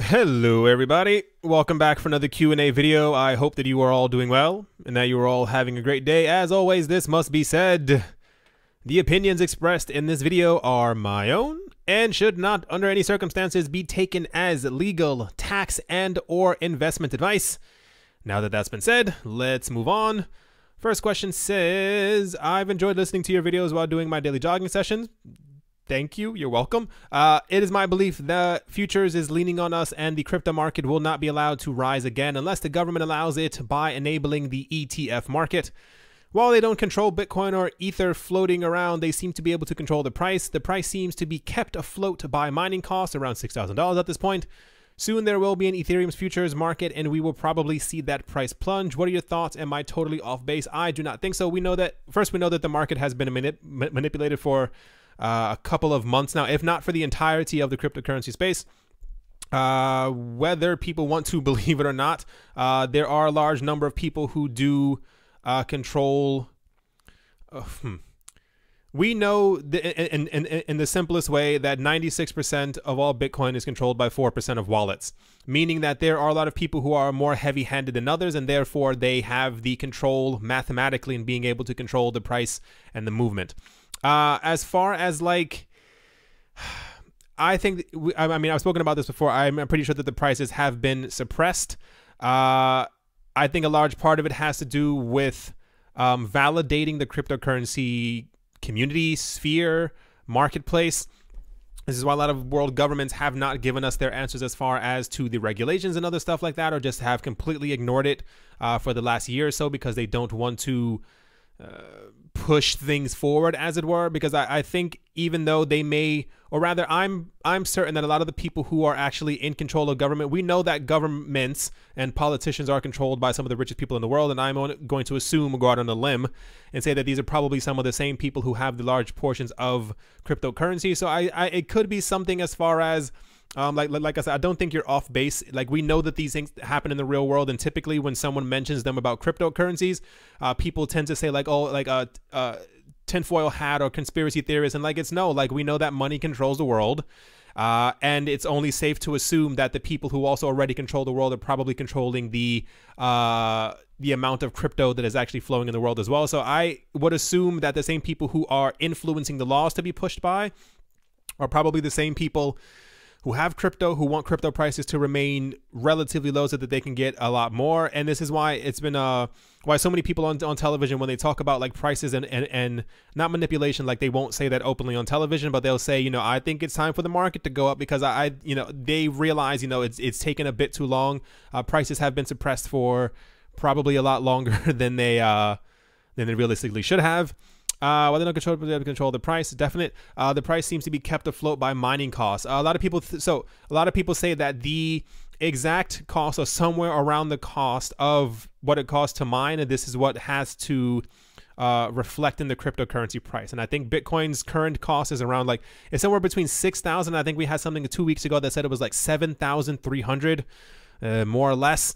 Hello everybody, welcome back for another Q&A video. I hope that you are all doing well and that you are all having a great day. As always, this must be said, the opinions expressed in this video are my own and should not under any circumstances be taken as legal, tax and or investment advice. Now that that's been said, let's move on. First question says, I've enjoyed listening to your videos while doing my daily jogging sessions. Thank you. You're welcome. It is my belief that futures is leaning on us and the crypto market will not be allowed to rise again unless the government allows it by enabling the ETF market. While they don't control Bitcoin or Ether floating around, they seem to be able to control the price. The price seems to be kept afloat by mining costs around $6,000 at this point. Soon there will be an Ethereum's futures market and we will probably see that price plunge. What are your thoughts? Am I totally off base? I do not think so. We know that the market has been manipulated for a couple of months now, if not for the entirety of the cryptocurrency space. Whether people want to believe it or not, there are a large number of people who do control. We know in the simplest way that 96% of all Bitcoin is controlled by 4% of wallets, meaning that there are a lot of people who are more heavy-handed than others, and therefore they have the control mathematically in being able to control the price and the movement. As far as like, I think, I mean, I've spoken about this before. I'm pretty sure that the prices have been suppressed. I think a large part of it has to do with validating the cryptocurrency community, sphere, marketplace. This is why a lot of world governments have not given us their answers as far as to the regulations and other stuff like that, or just have completely ignored it for the last year or so because they don't want to push things forward, as it were, because I think even though they may, or rather I'm certain that a lot of the people who are actually in control of government, we know that governments and politicians are controlled by some of the richest people in the world, and I'm going to assume, go out on a limb and say that these are probably some of the same people who have the large portions of cryptocurrency. So it could be something as far as like I said, I don't think you're off base. Like, we know that these things happen in the real world, and typically when someone mentions them about cryptocurrencies, people tend to say like, oh, like tinfoil hat or conspiracy theorists, and like, it's no, like, we know that money controls the world, and it's only safe to assume that the people who also already control the world are probably controlling the amount of crypto that is actually flowing in the world as well. So I would assume that the same people who are influencing the laws to be pushed by are probably the same people who have crypto, who want crypto prices to remain relatively low so that they can get a lot more. And this is why it's been why so many people on television, when they talk about like prices and not manipulation, like they won't say that openly on television, but they'll say, you know, I think it's time for the market to go up because you know, they realize, you know, it's taken a bit too long. Prices have been suppressed for probably a lot longer than they realistically should have. Well, they don't control the price. Definite. The price seems to be kept afloat by mining costs. A lot of people say that the exact cost or somewhere around the cost of what it costs to mine, and this is what has to reflect in the cryptocurrency price. And I think Bitcoin's current cost is around, like, it's somewhere between 6,000. I think we had something 2 weeks ago that said it was like 7,300, more or less.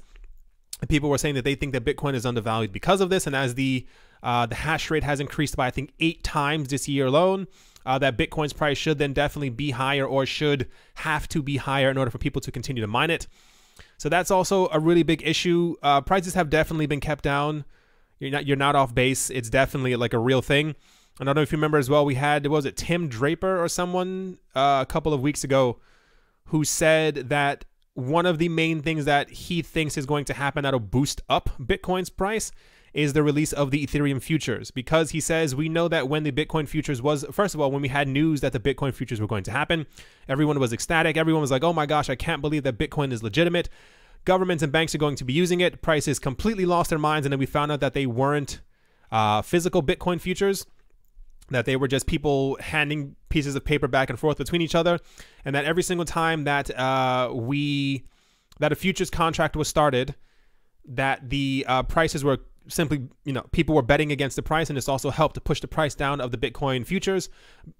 People were saying that they think that Bitcoin is undervalued because of this, and as the hash rate has increased by, I think, 8 times this year alone, that Bitcoin's price should then definitely be higher, or should have to be higher in order for people to continue to mine it. So that's also a really big issue. Prices have definitely been kept down. You're not off base. It's definitely like a real thing. I don't know if you remember as well, we had, what was it, Tim Draper or someone a couple of weeks ago who said that one of the main things that he thinks is going to happen that'll boost up Bitcoin's price is the release of the Ethereum futures, because he says, we know that when the Bitcoin futures was, first of all, when we had news that the Bitcoin futures were going to happen, everyone was ecstatic. Everyone was like, oh my gosh, I can't believe that Bitcoin is legitimate. Governments and banks are going to be using it. Prices completely lost their minds. And then we found out that they weren't physical Bitcoin futures, that they were just people handing pieces of paper back and forth between each other. And that every single time that that a futures contract was started, that the prices were simply, people were betting against the price, and this also helped to push the price down of the Bitcoin futures,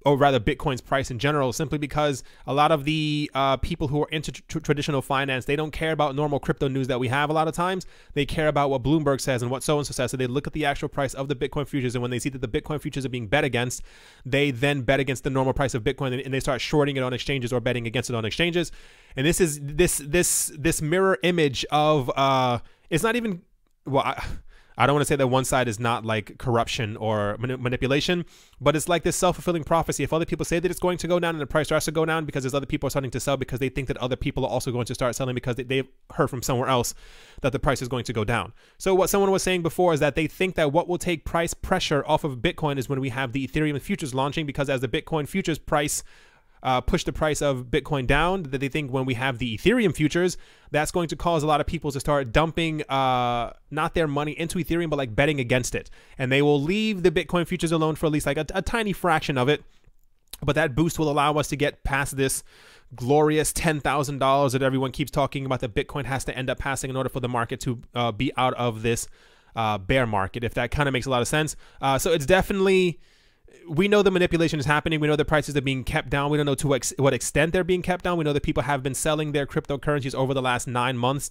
or rather Bitcoin's price in general, simply because a lot of the people who are into traditional finance, they don't care about normal crypto news that we have a lot of times. They care about what Bloomberg says and what so-and-so says. So they look at the actual price of the Bitcoin futures, and when they see that the Bitcoin futures are being bet against, they then bet against the normal price of Bitcoin, and they start shorting it on exchanges or betting against it on exchanges. And this is this mirror image of it's not even, well, I don't want to say that one side is not like corruption or manipulation, but it's like this self-fulfilling prophecy. If other people say that it's going to go down and the price starts to go down because there's other people are starting to sell because they think that other people are also going to start selling because they've heard from somewhere else that the price is going to go down. So what someone was saying before is that they think that what will take price pressure off of Bitcoin is when we have the Ethereum futures launching, because as the Bitcoin futures price push the price of Bitcoin down, that they think when we have the Ethereum futures, that's going to cause a lot of people to start dumping not their money into Ethereum, but like betting against it. And they will leave the Bitcoin futures alone for at least like a tiny fraction of it. But that boost will allow us to get past this glorious $10,000 that everyone keeps talking about that Bitcoin has to end up passing in order for the market to be out of this bear market, if that kind of makes a lot of sense. So it's definitely... We know the manipulation is happening. We know the prices are being kept down. We don't know to what extent they're being kept down. We know that people have been selling their cryptocurrencies over the last 9 months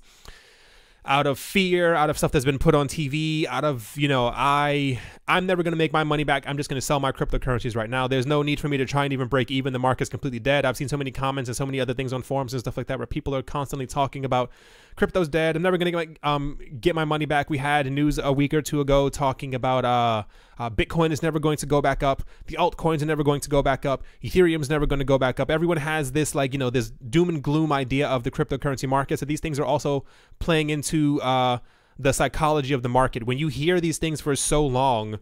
out of fear, out of stuff that's been put on TV, out of, I'm never going to make my money back. I'm just going to sell my cryptocurrencies right now. There's no need for me to try and even break even. The market's completely dead. I've seen so many comments and so many other things on forums and stuff like that where people are constantly talking about crypto's dead. I'm never going to get my money back. We had news a week or two ago talking about Bitcoin is never going to go back up. The altcoins are never going to go back up. Ethereum's never going to go back up. Everyone has this this doom and gloom idea of the cryptocurrency market. So these things are also playing into the psychology of the market. When you hear these things for so long,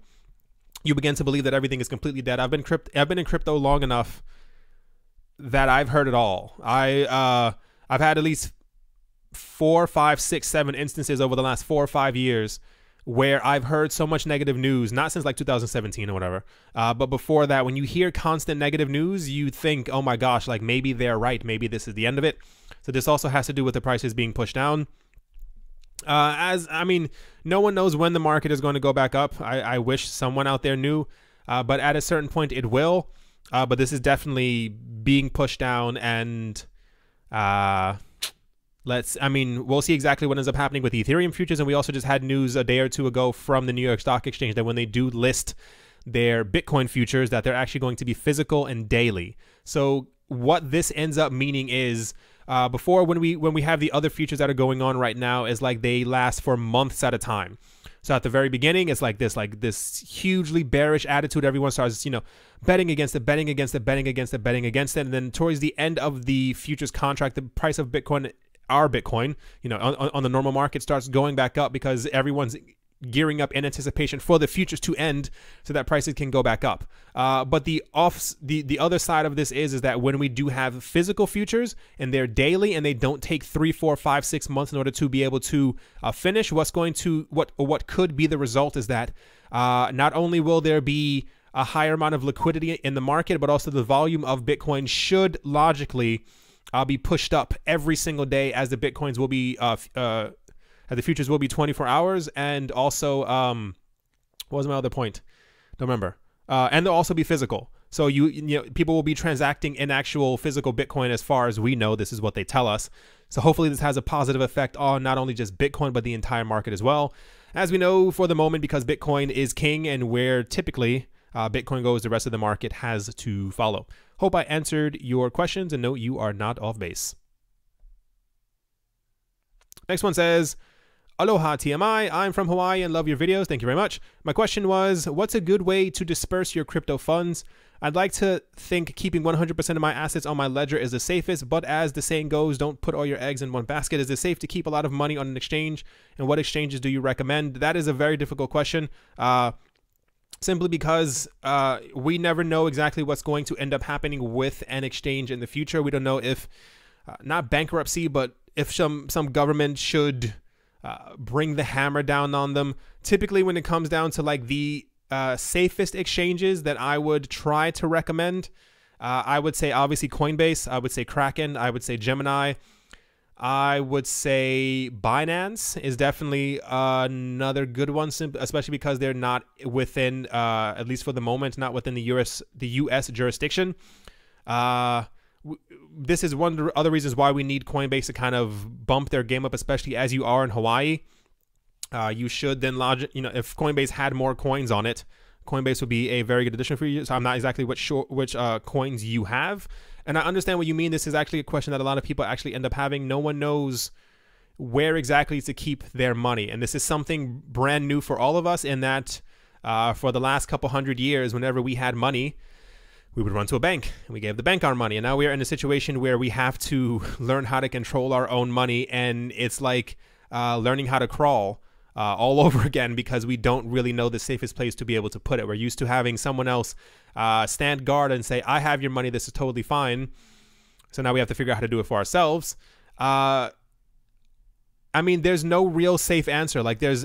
you begin to believe that everything is completely dead. I've been in crypto long enough that I've heard it all. I've had at least 4, 5, 6, 7 instances over the last 4 or 5 years where I've heard so much negative news, not since like 2017 or whatever, but before that, when you hear constant negative news, you think, oh my gosh, like maybe they're right. Maybe this is the end of it. So this also has to do with the prices being pushed down. No one knows when the market is going to go back up. I wish someone out there knew, but at a certain point it will. But this is definitely being pushed down, and we'll see exactly what ends up happening with Ethereum futures. And we also just had news a day or two ago from the New York Stock Exchange that when they do list their Bitcoin futures, that they're actually going to be physical and daily. So what this ends up meaning is, before, when we have the other futures that are going on right now, is like they last for months at a time. So at the very beginning, it's like this hugely bearish attitude. Everyone starts, betting against it, betting against it, betting against it, betting against it. And then towards the end of the futures contract, the price of Bitcoin, our Bitcoin, on the normal market, starts going back up because everyone's gearing up in anticipation for the futures to end so that prices can go back up. But the other side of this is that when we do have physical futures and they're daily and they don't take 3, 4, 5, 6 months in order to be able to finish, what could be the result is that not only will there be a higher amount of liquidity in the market, but also the volume of Bitcoin should logically be pushed up every single day, as the Bitcoins will be the futures will be 24 hours. And also, what was my other point? Don't remember. And they'll also be physical. So people will be transacting in actual physical Bitcoin, as far as we know. This is what they tell us. So hopefully this has a positive effect on not only just Bitcoin, but the entire market as well. As we know for the moment, because Bitcoin is king, and where typically Bitcoin goes, the rest of the market has to follow. Hope I answered your questions, and no, you are not off base. Next one says, aloha TMI, I'm from Hawaii and love your videos. Thank you very much. My question was, what's a good way to disperse your crypto funds? I'd like to think keeping 100% of my assets on my ledger is the safest, but as the saying goes, don't put all your eggs in one basket. Is it safe to keep a lot of money on an exchange? And what exchanges do you recommend? That is a very difficult question. Simply because we never know exactly what's going to end up happening with an exchange in the future. We don't know if, not bankruptcy, but if some government should bring the hammer down on them. Typically, when it comes down to like the safest exchanges that I would try to recommend, I would say obviously Coinbase, I would say Kraken, I would say Gemini. I would say Binance is definitely another good one, especially because they're not within, at least for the moment, not within the U.S. jurisdiction. This is one of the other reasons why we need Coinbase to kind of bump their game up, especially as you are in Hawaii. You should then if Coinbase had more coins on it, Coinbase would be a very good addition for you. So I'm not exactly which coins you have. And I understand what you mean. This is actually a question that a lot of people actually end up having. No one knows where exactly to keep their money. And this is something brand new for all of us in that for the last couple hundred years, whenever we had money, we would run to a bank and we gave the bank our money. And now we are in a situation where we have to learn how to control our own money. And it's like learning how to crawl all over again, because we don't really know the safest place to be able to put it. We're used to having someone else stand guard and say, I have your money, this is totally fine. So now we have to figure out how to do it for ourselves. I mean, there's no real safe answer. Like there's,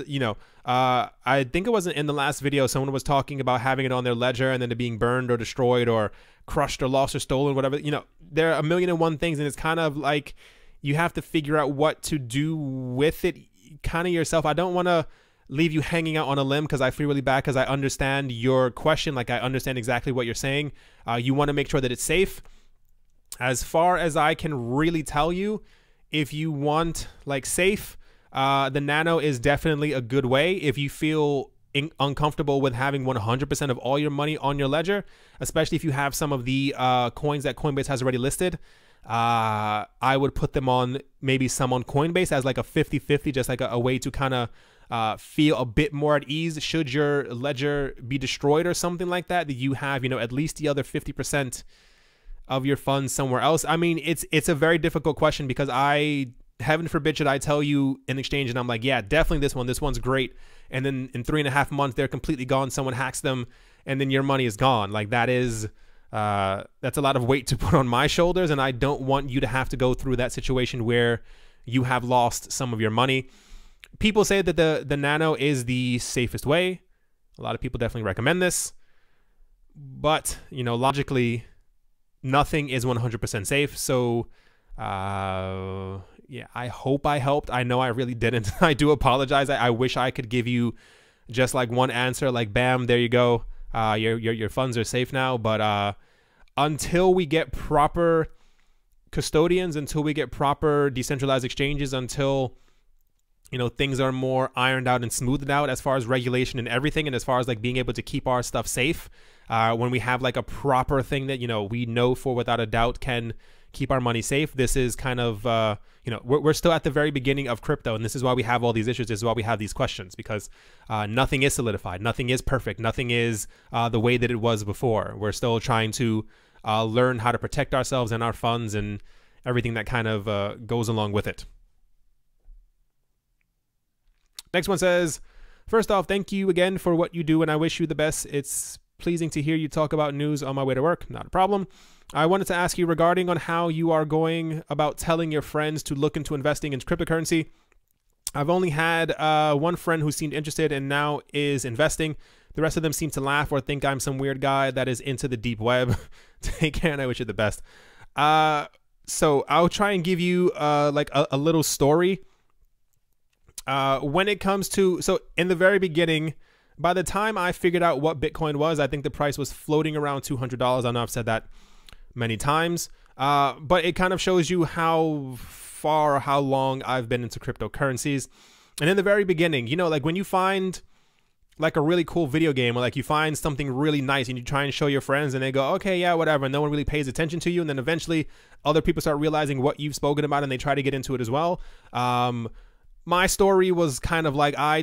I think it wasn't in the last video, someone was talking about having it on their ledger and then it being burned or destroyed or crushed or lost or stolen, whatever. There are a million and one things, and it's kind of like you have to figure out what to do with it kind of yourself. I don't want to leave you hanging out on a limb because I feel really bad, because I understand your question. Like I understand exactly what you're saying. You want to make sure that it's safe. As far as I can really tell you, if you want like safe, the Nano is definitely a good way. If you feel uncomfortable with having 100% of all your money on your ledger, especially if you have some of the coins that Coinbase has already listed, I would put them on, maybe some on Coinbase as like a 50-50, just like a way to kind of feel a bit more at ease should your ledger be destroyed or something like that, that you have, at least the other 50% of your funds somewhere else. I mean, it's a very difficult question, because heaven forbid should I tell you in exchange and I'm like, yeah, definitely this one's great, and then in 3.5 months they're completely gone, someone hacks them, and then your money is gone. Like that's a lot of weight to put on my shoulders, and I don't want you to have to go through that situation where you have lost some of your money. People say that the Nano is the safest way. A lot of people definitely recommend this, but logically nothing is 100% safe. So yeah, I hope I helped. I know I really didn't. I do apologize. I wish I could give you just like one answer, like bam, there you go. Your funds are safe now. But until we get proper custodians, until we get proper decentralized exchanges, until things are more ironed out and smoothed out as far as regulation and everything, and as far as like being able to keep our stuff safe, when we have like a proper thing that we know for without a doubt can keep our money safe. This is kind of we're still at the very beginning of crypto, and this is why we have all these issues. This is why we have these questions, because nothing is solidified, nothing is perfect, nothing is the way that it was before. We're still trying to learn how to protect ourselves and our funds and everything that kind of goes along with it. Next one says, first off, thank you again for what you do, and I wish you the best. It's pleasing to hear you talk about news on my way to work. Not a problem. I wanted to ask you regarding on how you are going about telling your friends to look into investing in cryptocurrency. I've only had one friend who seemed interested and now is investing. The rest of them seem to laugh or think I'm some weird guy that is into the deep web. Take care, and I wish you the best. So I'll try and give you like a little story. When it comes to, so in the very beginning, by the time I figured out what Bitcoin was, I think the price was floating around $200. I know I've said that many times, but it kind of shows you how far or how long I've been into cryptocurrencies. And in the very beginning, like when you find like a really cool video game, or like you find something really nice and you try and show your friends and they go, okay, yeah, whatever. And no one really pays attention to you. And then eventually other people start realizing what you've spoken about and they try to get into it as well. My story was kind of like I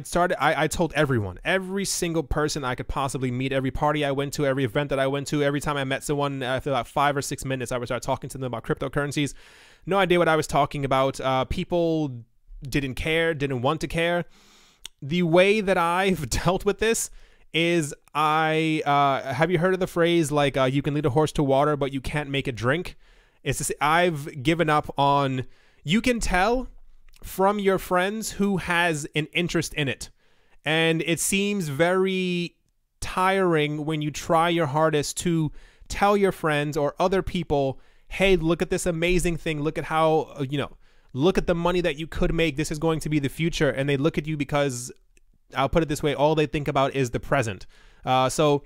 told everyone, every single person I could possibly meet, every party I went to, every event that I went to, every time I met someone, after about 5 or 6 minutes, I would start talking to them about cryptocurrencies. No idea what I was talking about. People didn't care, didn't want to care. The way that I've dealt with this is have you heard of the phrase like you can lead a horse to water, but you can't make it drink? It's just, I've given up on, you can tell from your friends who has an interest in it. And it seems very tiring when you try your hardest to tell your friends or other people, hey, look at this amazing thing. Look at how, look at the money that you could make. This is going to be the future. And they look at you because, I'll put it this way, all they think about is the present. So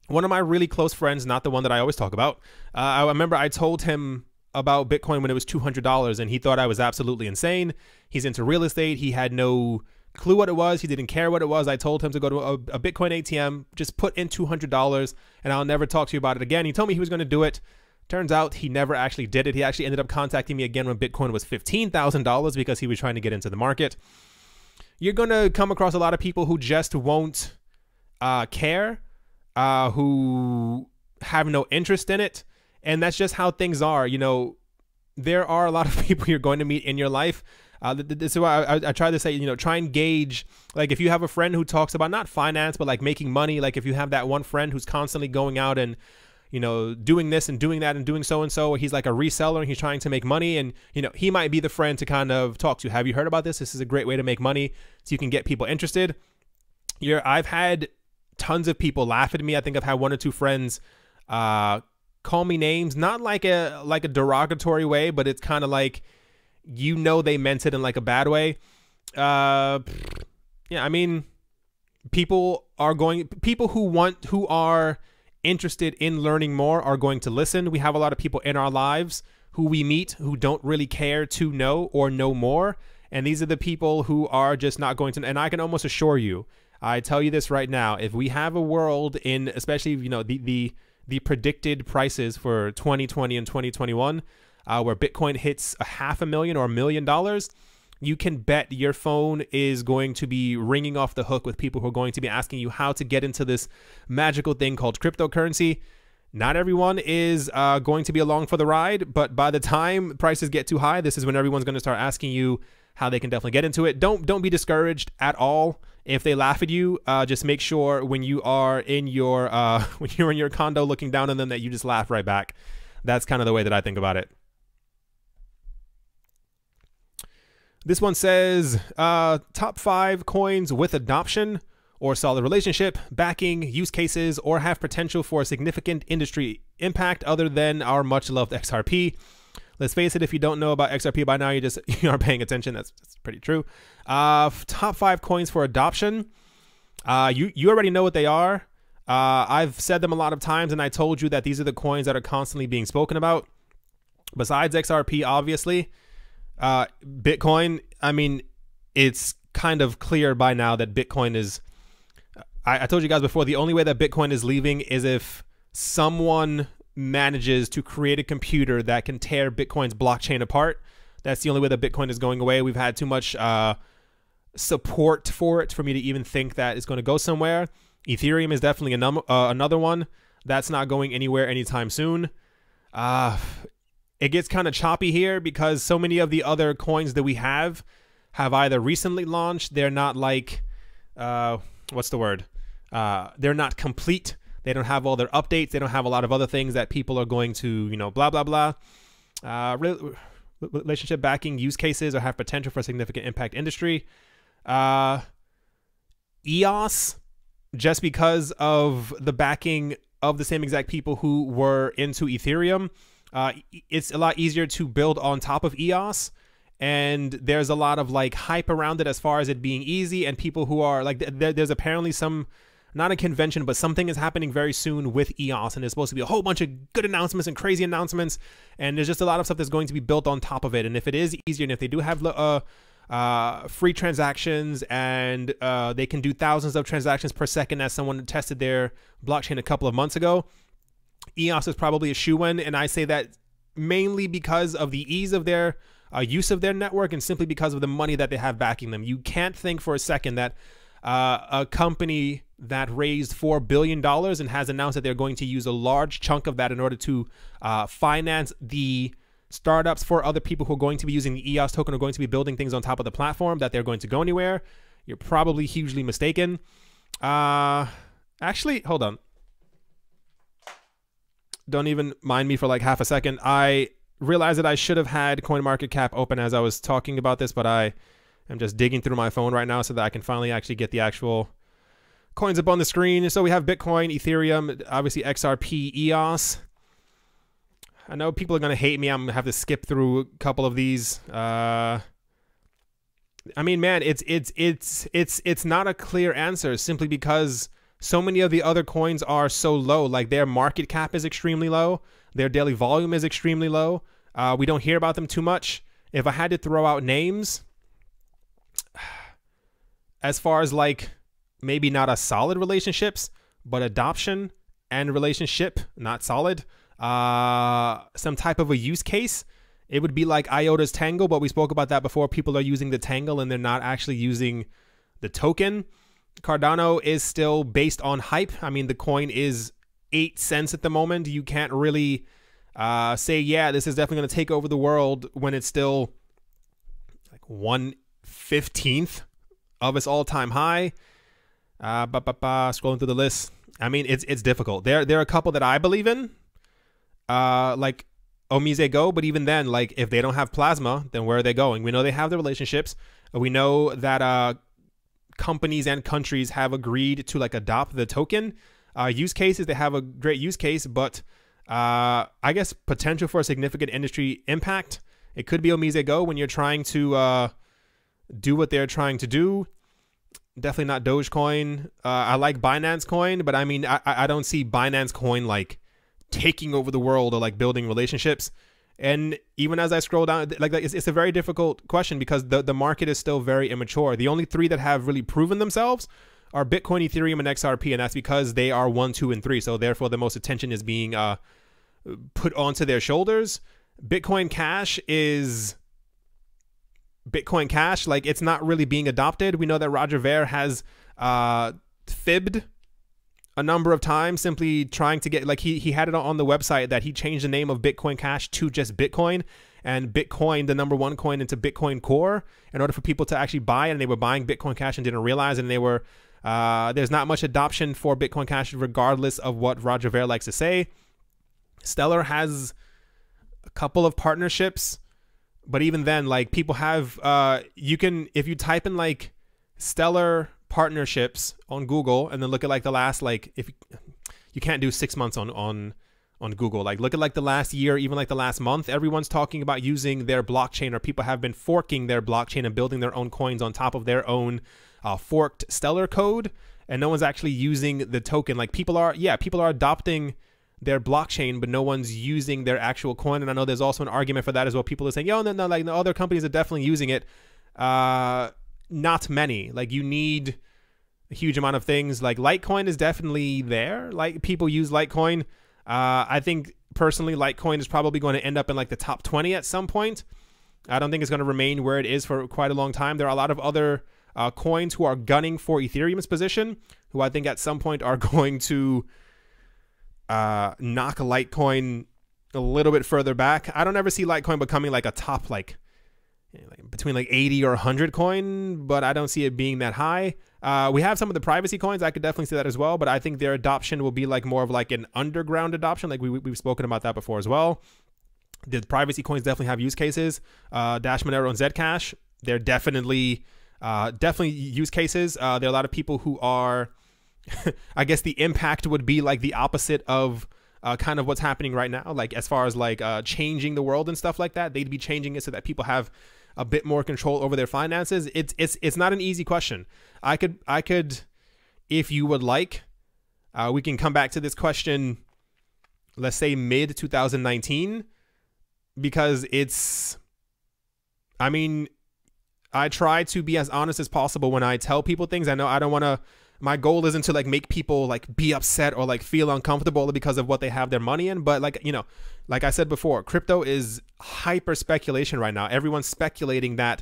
one of my really close friends, not the one that I always talk about, I remember I told him about Bitcoin when it was $200, and he thought I was absolutely insane. He's into real estate. He had no clue what it was. He didn't care what it was. I told him to go to a Bitcoin ATM, just put in $200, and I'll never talk to you about it again. He told me he was going to do it. Turns out he never actually did it. He actually ended up contacting me again when Bitcoin was $15,000 because he was trying to get into the market. You're going to come across a lot of people who just won't care, who have no interest in it. And that's just how things are. You know, there are a lot of people you're going to meet in your life. This is why I try to say, you know, try and gauge, like if you have a friend who talks about not finance, but like making money, like if you have that one friend who's constantly going out and, you know, doing this and doing that and doing so and so, or he's like a reseller and he's trying to make money, and, you know, he might be the friend to kind of talk to. Have you heard about this? This is a great way to make money so you can get people interested. I've had tons of people laugh at me. I think I've had one or two friends call me names, not like a derogatory way, but it's kind of like, you know, they meant it in like a bad way. Yeah, I mean, people who are interested in learning more are going to listen. We have a lot of people in our lives who we meet who don't really care to know or know more. And these are the people who are just not going to, and I can almost assure you, I tell you this right now, if we have a world in, especially, you know, the predicted prices for 2020 and 2021, where Bitcoin hits $500,000 or $1 million, you can bet your phone is going to be ringing off the hook with people who are going to be asking you how to get into this magical thing called cryptocurrency. Not everyone is going to be along for the ride, but by the time prices get too high, this is when everyone's going to start asking you how they can definitely get into it. Don't be discouraged at all if they laugh at you. Just make sure when you are in your when you're in your condo looking down on them that you just laugh right back. That's kind of the way that I think about it. This one says, top 5 coins with adoption or solid relationship, backing, use cases, or have potential for a significant industry impact other than our much loved XRP. Let's face it, if you don't know about XRP by now, you aren't paying attention. That's pretty true. Top 5 coins for adoption. You already know what they are. I've said them a lot of times, and I told you that these are the coins that are constantly being spoken about. Besides XRP, obviously, Bitcoin, I mean, it's kind of clear by now that Bitcoin is, I told you guys before, the only way that Bitcoin is leaving is if someone manages to create a computer that can tear Bitcoin's blockchain apart. That's the only way that Bitcoin is going away. We've had too much support for it for me to even think that it's going to go somewhere. Ethereum is definitely another one that's not going anywhere anytime soon. It gets kind of choppy here because so many of the other coins that we have either recently launched. They're not like, what's the word? They're not complete. They don't have all their updates. They don't have a lot of other things that people are going to, you know, blah, blah, blah. Relationship backing, use cases, or have potential for a significant impact industry. EOS, just because of the backing of the same exact people who were into Ethereum, it's a lot easier to build on top of EOS. And there's a lot of like hype around it as far as it being easy, and people who are like, there's apparently some, not a convention, but something is happening very soon with EOS, and there's supposed to be a whole bunch of good announcements and crazy announcements, and there's just a lot of stuff that's going to be built on top of it. And if it is easier, and if they do have free transactions, and they can do thousands of transactions per second, as someone tested their blockchain a couple of months ago, EOS is probably a shoe-in. And I say that mainly because of the ease of their use of their network, and simply because of the money that they have backing them. You can't think for a second that a company that raised $4 billion and has announced that they're going to use a large chunk of that in order to finance the startups for other people who are going to be using the EOS token, are going to be building things on top of the platform, that they're going to go anywhere. You're probably hugely mistaken. Actually, hold on. Don't even mind me for like half a second. I realized that I should have had CoinMarketCap open as I was talking about this, but I am just digging through my phone right now so that I can finally actually get the actual coins up on the screen. So we have Bitcoin, Ethereum, obviously XRP, EOS. I know people are gonna hate me. I'm gonna have to skip through a couple of these. I mean, man, it's not a clear answer simply because so many of the other coins are so low. Like their market cap is extremely low. Their daily volume is extremely low. We don't hear about them too much. If I had to throw out names, as far as like maybe not a solid relationships, but adoption and relationship, not solid. Some type of a use case. It would be like IOTA's Tangle, but we spoke about that before. People are using the Tangle and they're not actually using the token. Cardano is still based on hype. I mean, the coin is 8 cents at the moment. You can't really say, yeah, this is definitely going to take over the world when it's still like 1/15th of its all-time high. Scrolling through the list. I mean, it's difficult. There are a couple that I believe in, like Omise Go, but even then, like if they don't have plasma, then where are they going? We know they have the relationships. We know that companies and countries have agreed to like adopt the token. Use cases, they have a great use case, but I guess potential for a significant industry impact. It could be Omise Go when you're trying to do what they're trying to do. Definitely not Dogecoin. I like Binance Coin, but I mean, I don't see Binance Coin like taking over the world or like building relationships. And even as I scroll down, like it's a very difficult question because the market is still very immature. The only three that have really proven themselves are Bitcoin, Ethereum, and XRP, and that's because they are 1, 2, and 3. So therefore, the most attention is being put onto their shoulders. Bitcoin Cash is Bitcoin Cash. Like it's not really being adopted. We know that Roger Ver has fibbed a number of times, simply trying to get, like he had it on the website that he changed the name of Bitcoin Cash to just Bitcoin, and Bitcoin, the number one coin, into Bitcoin Core in order for people to actually buy it. And they were buying Bitcoin Cash and didn't realize, and they were there's not much adoption for Bitcoin Cash regardless of what Roger Ver likes to say. Stellar has a couple of partnerships, but even then, like people have you can, if you type in like Stellar partnerships on Google and then look at like the last, like if you can't do 6 months on Google, like look at like the last year, even like the last month, everyone's talking about using their blockchain, or people have been forking their blockchain and building their own coins on top of their own forked Stellar code, and no one's actually using the token. Like people are adopting their blockchain, but no one's using their actual coin. And I know there's also an argument for that as well. People are saying, yo, no, like the other companies are definitely using it. Not many. Like you need a huge amount of things. Like Litecoin is definitely there. Like people use Litecoin. I think personally Litecoin is probably going to end up in like the top 20 at some point. I don't think it's going to remain where it is for quite a long time. There are a lot of other coins who are gunning for Ethereum's position, who I think at some point are going to knock Litecoin a little bit further back. I don't ever see Litecoin becoming like a top like between like 80 or 100 coin, but I don't see it being that high. We have some of the privacy coins. I could definitely see that as well, but I think their adoption will be like more of like an underground adoption. Like we've spoken about that before as well. The privacy coins definitely have use cases. Dash Monero and Zcash, they're definitely use cases. There are a lot of people who are, I guess the impact would be like the opposite of kind of what's happening right now. Like as far as like changing the world and stuff like that, they'd be changing it so that people have a bit more control over their finances. It's not an easy question. I could, if you would like, we can come back to this question, let's say mid 2019, because I mean, I try to be as honest as possible when I tell people things. I know I don't want to, my goal isn't to like make people like be upset or like feel uncomfortable because of what they have their money in. But like, you know, like I said before, crypto is hyper speculation right now. Everyone's speculating that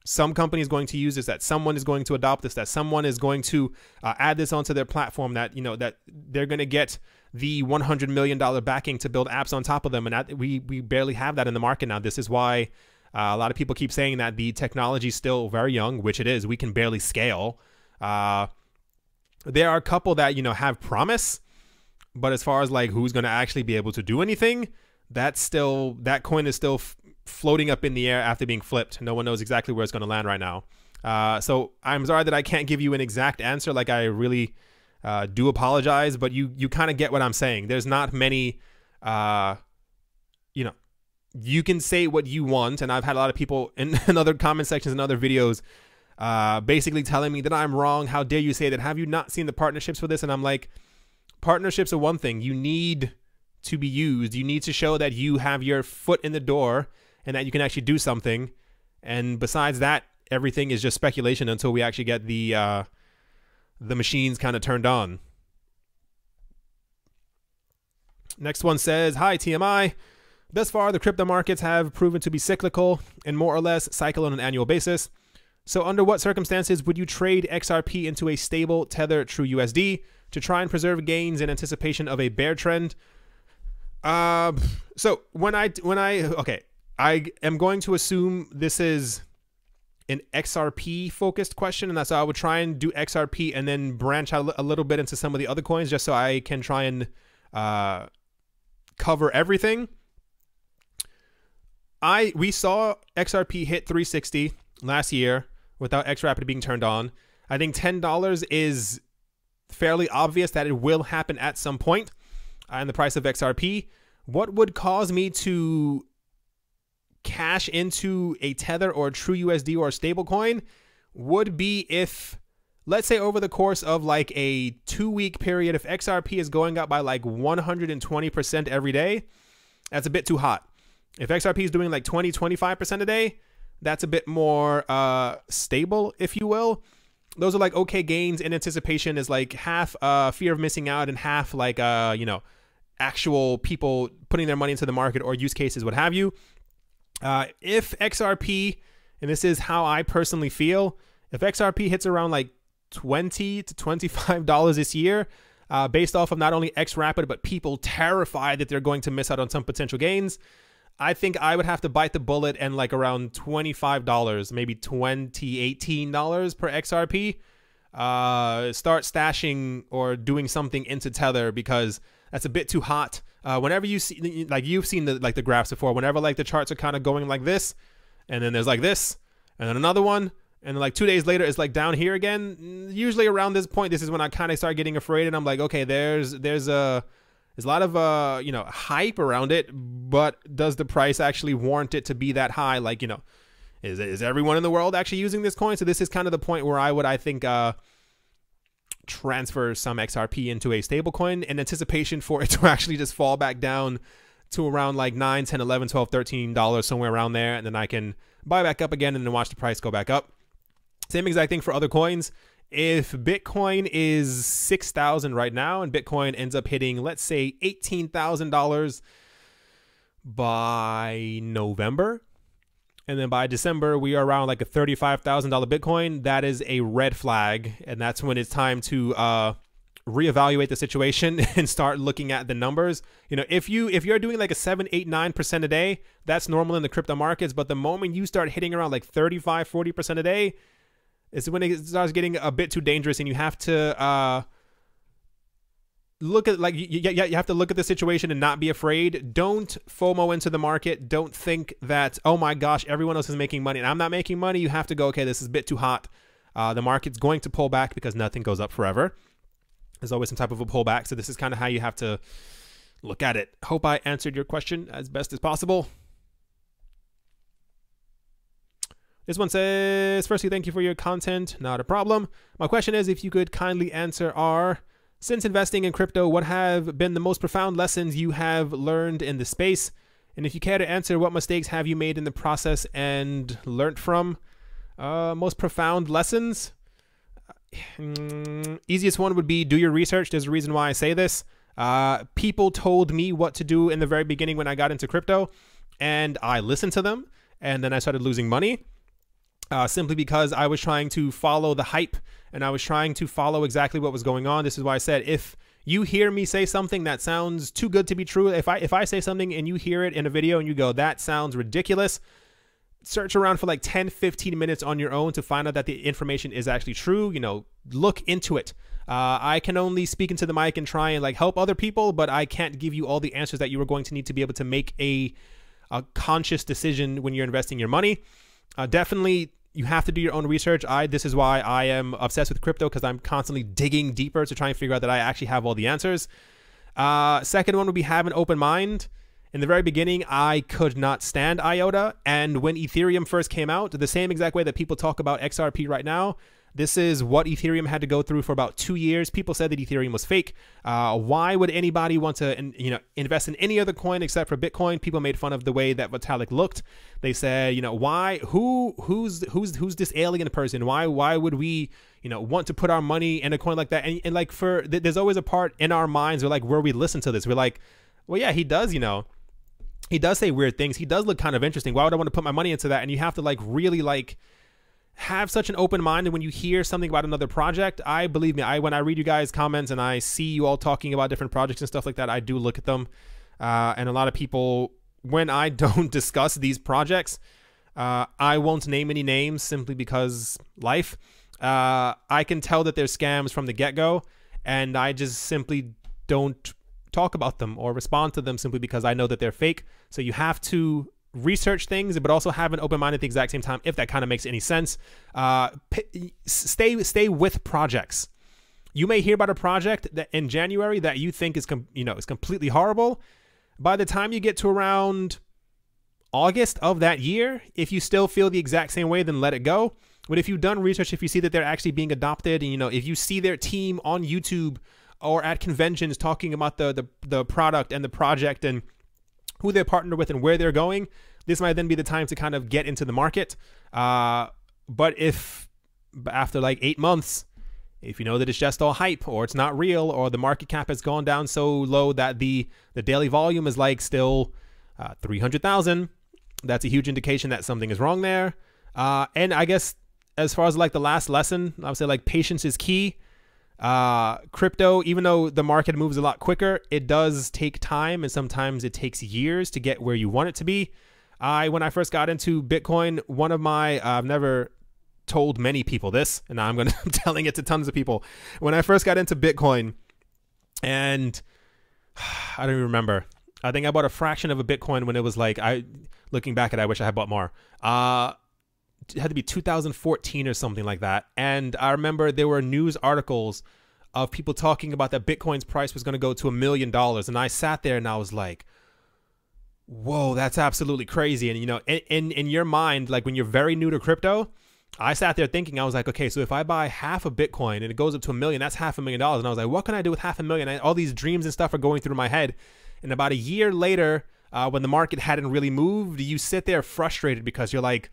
some company is going to use this, that someone is going to adopt this, that someone is going to add this onto their platform, that, you know, that they're going to get the $100 million backing to build apps on top of them. And that we barely have that in the market now. This is why a lot of people keep saying that the technology is still very young, which it is. We can barely scale. There are a couple that, you know, have promise, but as far as like who's going to actually be able to do anything, that coin is still floating up in the air after being flipped. No one knows exactly where it's going to land right now. So I'm sorry that I can't give you an exact answer. Like I really do apologize, but you kind of get what I'm saying. There's not many you know, you can say what you want. And I've had a lot of people in other comment sections and other videos basically telling me that I'm wrong. How dare you say that? Have you not seen the partnerships for this? And I'm like, partnerships are one thing. You need to be used. You need to show that you have your foot in the door and that you can actually do something. And besides that, everything is just speculation until we actually get the machines kind of turned on. Next one says, hi, TMI. Thus far, the crypto markets have proven to be cyclical and more or less cycle on an annual basis. So under what circumstances would you trade XRP into a stable Tether True USD to try and preserve gains in anticipation of a bear trend? So okay, I am going to assume this is an XRP focused question, and that's how I would try and do XRP and then branch out a little bit into some of the other coins just so I can try and cover everything. We saw XRP hit 360 last year without XRapid being turned on. I think $10 is fairly obvious that it will happen at some point in the price of XRP. What would cause me to cash into a Tether or a True USD or a stable coin would be if, let's say over the course of like a 2-week period, if XRP is going up by like 120% every day, that's a bit too hot. If XRP is doing like 20-25% a day, that's a bit more stable, if you will. Those are like okay gains in anticipation, is like half fear of missing out and half like you know, actual people putting their money into the market or use cases, what have you. If XRP, and this is how I personally feel, if XRP hits around like $20 to $25 this year, based off of not only XRapid but people terrified that they're going to miss out on some potential gains, I think I would have to bite the bullet and like around $25, maybe $18 per XRP, start stashing or doing something into Tether, because that's a bit too hot. Whenever you see, like you've seen the graphs before, whenever like the charts are kind of going like this, and then there's like this, and then another one, and then like 2 days later it's like down here again. Usually around this point, this is when I kind of start getting afraid, and I'm like, okay, there's a lot of you know, hype around it, but does the price actually warrant it to be that high? Like, you know, is everyone in the world actually using this coin? So this is kind of the point where I think transfer some XRP into a stable coin in anticipation for it to actually just fall back down to around like $9, $10, $11, $12, $13, somewhere around there, and then I can buy back up again and then watch the price go back up. Same exact thing for other coins. If Bitcoin is 6,000 right now and Bitcoin ends up hitting, let's say, $18,000 by November, and then by December we are around like a $35,000 Bitcoin, that is a red flag, and that's when it's time to reevaluate the situation and start looking at the numbers. You know, if you're doing like a 7, 8, 9% a day, that's normal in the crypto markets, but the moment you start hitting around like 35, 40% a day, it's when it starts getting a bit too dangerous, and you have to look at, like, you have to look at the situation and not be afraid. Don't FOMO into the market. Don't think that, oh my gosh, everyone else is making money and I'm not making money. You have to go, okay, this is a bit too hot. The market's going to pull back because nothing goes up forever. There's always some type of a pullback. So this is kind of how you have to look at it. Hope I answered your question as best as possible. This one says, firstly, thank you for your content. Not a problem. My question is, if you could kindly answer since investing in crypto, what have been the most profound lessons you have learned in the space? And if you care to answer, what mistakes have you made in the process and learned from? Most profound lessons? Easiest one would be do your research. There's a reason why I say this. People told me what to do in the very beginning when I got into crypto, and I listened to them, and then I started losing money. Simply because I was trying to follow the hype and I was trying to follow exactly what was going on. This is why I said, if you hear me say something that sounds too good to be true, if I say something and you hear it in a video and you go, that sounds ridiculous, search around for like 10, 15 minutes on your own to find out that the information is actually true. You know, look into it. I can only speak into the mic and try and like help other people, but I can't give you all the answers that you are going to need to be able to make a conscious decision when you're investing your money. Definitely, you have to do your own research. This is why I am obsessed with crypto, because I'm constantly digging deeper to try and figure out that I actually have all the answers. Second one would be have an open mind In the very beginning, I could not stand IOTA. And when Ethereum first came out, the same exact way that people talk about XRP right now, this is what Ethereum had to go through for about 2 years. People said that Ethereum was fake. Why would anybody want to, invest in any other coin except for Bitcoin? People made fun of the way that Vitalik looked. They said, why? Who's this alien person? Why would we, want to put our money in a coin like that? And like there's always a part in our minds where we listen to this. We're like, well, yeah, he does, he does say weird things. He does look kind of interesting. Why would I want to put my money into that? And you have to really have such an open mind. And when you hear something about another project, believe me, when I read you guys' comments and I see you all talking about different projects and stuff like that, I do look at them. And a lot of people, when I don't discuss these projects, I won't name any names simply because life. I can tell that they're scams from the get-go, and I just simply don't talk about them or respond to them simply because I know that they're fake. So you have to research things, but also have an open mind at the exact same time, if that kind of makes any sense. Stay with projects. You may hear about a project that in January that you think is completely horrible. By the time you get to around August of that year, if you still feel the exact same way, then let it go. But if you've done research, if you see that they're actually being adopted, and if you see their team on YouTube or at conventions talking about the product and the project and who they're partnered with and where they're going, this might then be the time to kind of get into the market. But if after 8 months, if you know that it's just all hype or it's not real or the market cap has gone down so low that the daily volume is still 300,000, that's a huge indication that something is wrong there. And I guess as far as the last lesson, I would say patience is key. Crypto, even though the market moves a lot quicker, it does take time, and sometimes it takes years to get where you want it to be. When I first got into Bitcoin, one of my, I've never told many people this, and now I'm telling it to tons of people. When I first got into Bitcoin, and I don't even remember, I think I bought a fraction of a Bitcoin when it was looking back at it, I wish I had bought more. It had to be 2014 or something like that. And I remember there were news articles of people talking about that Bitcoin's price was going to go to $1 million. And I sat there and I was like, whoa, that's absolutely crazy. And, in your mind, when you're very new to crypto, I sat there thinking, I was like, okay, so if I buy half a Bitcoin and it goes up to $1 million, that's $500,000. And I was like, what can I do with $500,000? And all these dreams and stuff are going through my head. And about a year later, when the market hadn't really moved, you sit there frustrated because you're like,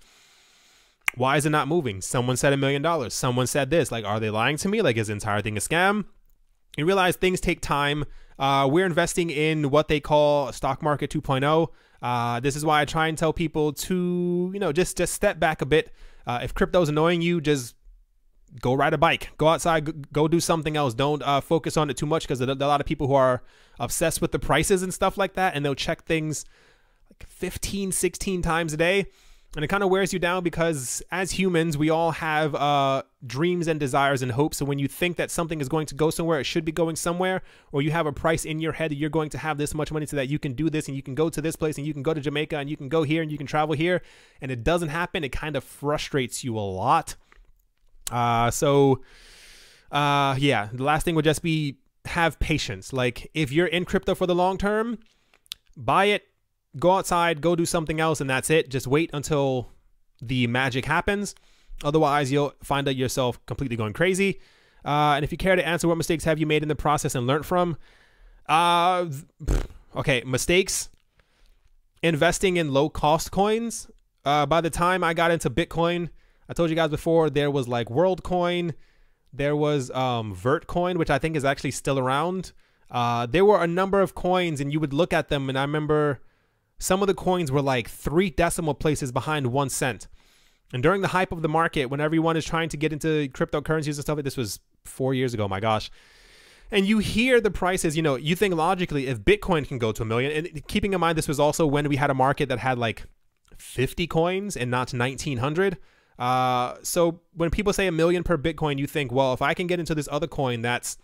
why is it not moving? Someone said $1 million. Someone said this. Are they lying to me? Is the entire thing a scam? You realize things take time. We're investing in what they call stock market 2.0. This is why I try and tell people to, just step back a bit. If crypto is annoying you, just go ride a bike, go outside, go do something else. Don't focus on it too much, because there are a lot of people who are obsessed with the prices and stuff like that, and they'll check things 15, 16 times a day. And it kind of wears you down, because as humans, we all have dreams and desires and hopes. So when you think that something is going to go somewhere, it should be going somewhere, or you have a price in your head that you're going to have this much money so that you can do this and you can go to this place and you can go to Jamaica and you can go here and you can travel here, and it doesn't happen, it kind of frustrates you a lot. Yeah, the last thing would just be have patience. If you're in crypto for the long term, buy it, go outside, go do something else, and that's it. Just wait until the magic happens. Otherwise, you'll find out yourself completely going crazy. And if you care to answer, what mistakes have you made in the process and learned from? Okay, mistakes. Investing in low-cost coins. By the time I got into Bitcoin, I told you guys before, there was WorldCoin. There was Vertcoin, which I think is actually still around. There were a number of coins, and you would look at them, and I remember some of the coins were 3 decimal places behind 1 cent. And during the hype of the market, when everyone is trying to get into cryptocurrencies and stuff, this was 4 years ago, my gosh. And you hear the prices, you think logically, if Bitcoin can go to $1 million, and keeping in mind, this was also when we had a market that had 50 coins and not 1,900. So when people say $1 million per Bitcoin, you think, well, if I can get into this other coin that's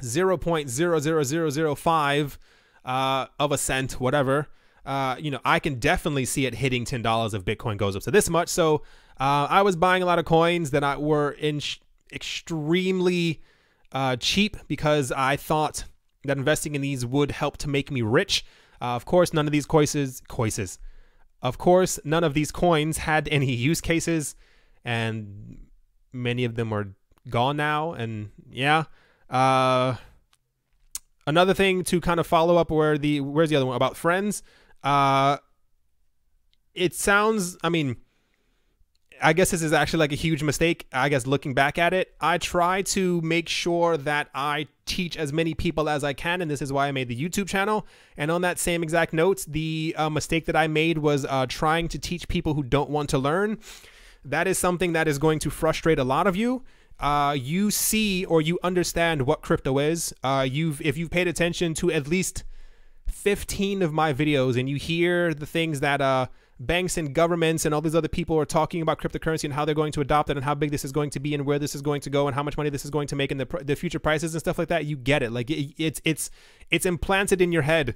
0.00005 of a cent, whatever, I can definitely see it hitting $10 if Bitcoin goes up to this much. So I was buying a lot of coins that were extremely cheap, because I thought that investing in these would help to make me rich. Of course, none of these Of course, none of these coins had any use cases, and many of them are gone now. And yeah, another thing to kind of follow up where's the other one about friends. It sounds, I mean, I guess this is actually like a huge mistake. I guess looking back at it, I try to make sure that I teach as many people as I can. And this is why I made the YouTube channel. And on that same exact note, the mistake that I made was trying to teach people who don't want to learn. That is something that is going to frustrate a lot of you. You see or you understand what crypto is. If you've paid attention to at least 15 of my videos and you hear the things that banks and governments and all these other people are talking about cryptocurrency and how they're going to adopt it and how big this is going to be and where this is going to go and how much money this is going to make and the future prices and stuff like that, you get it. Like it's implanted in your head,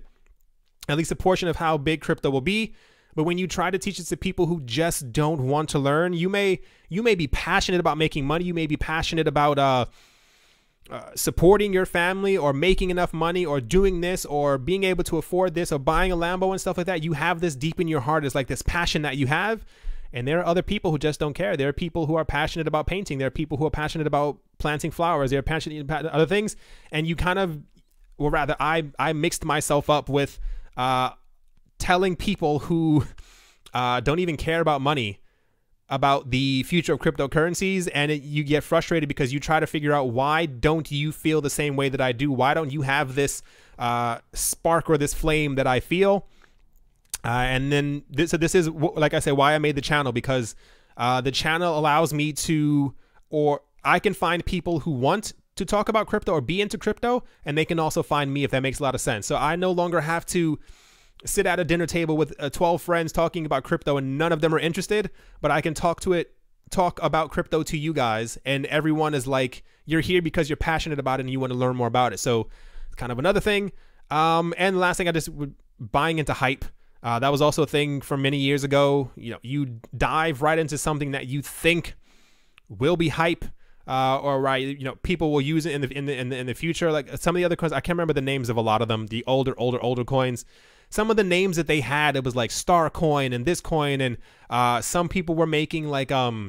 at least a portion of how big crypto will be. But when you try to teach it to people who just don't want to learn, you may be passionate about making money. You may be passionate about supporting your family or making enough money or doing this or being able to afford this or buying a Lambo and stuff like that. You have this deep in your heart. It's like this passion that you have. And there are other people who just don't care. There are people who are passionate about painting. There are people who are passionate about planting flowers. They're passionate about other things. And you kind of, or rather, I mixed myself up with telling people who don't even care about money about the future of cryptocurrencies, and you get frustrated because you try to figure out, why don't you feel the same way that I do? Why don't you have this spark or this flame that I feel? And then this is, like I said, why I made the channel, because the channel allows me to, or I can find people who want to talk about crypto or be into crypto, and they can also find me, if that makes a lot of sense. So I no longer have to sit at a dinner table with 12 friends talking about crypto and none of them are interested, but I can talk about crypto to you guys, and everyone is like, you're here because you're passionate about it and you want to learn more about it. So it's kind of another thing. And the last thing, buying into hype. That was also a thing from many years ago. You know, you dive right into something that you think will be hype, or right, you know, people will use it in the future. Like some of the other coins, I can't remember the names of a lot of them, the older coins. Some of the names that they had, it was like Star Coin and this coin, and some people were making like there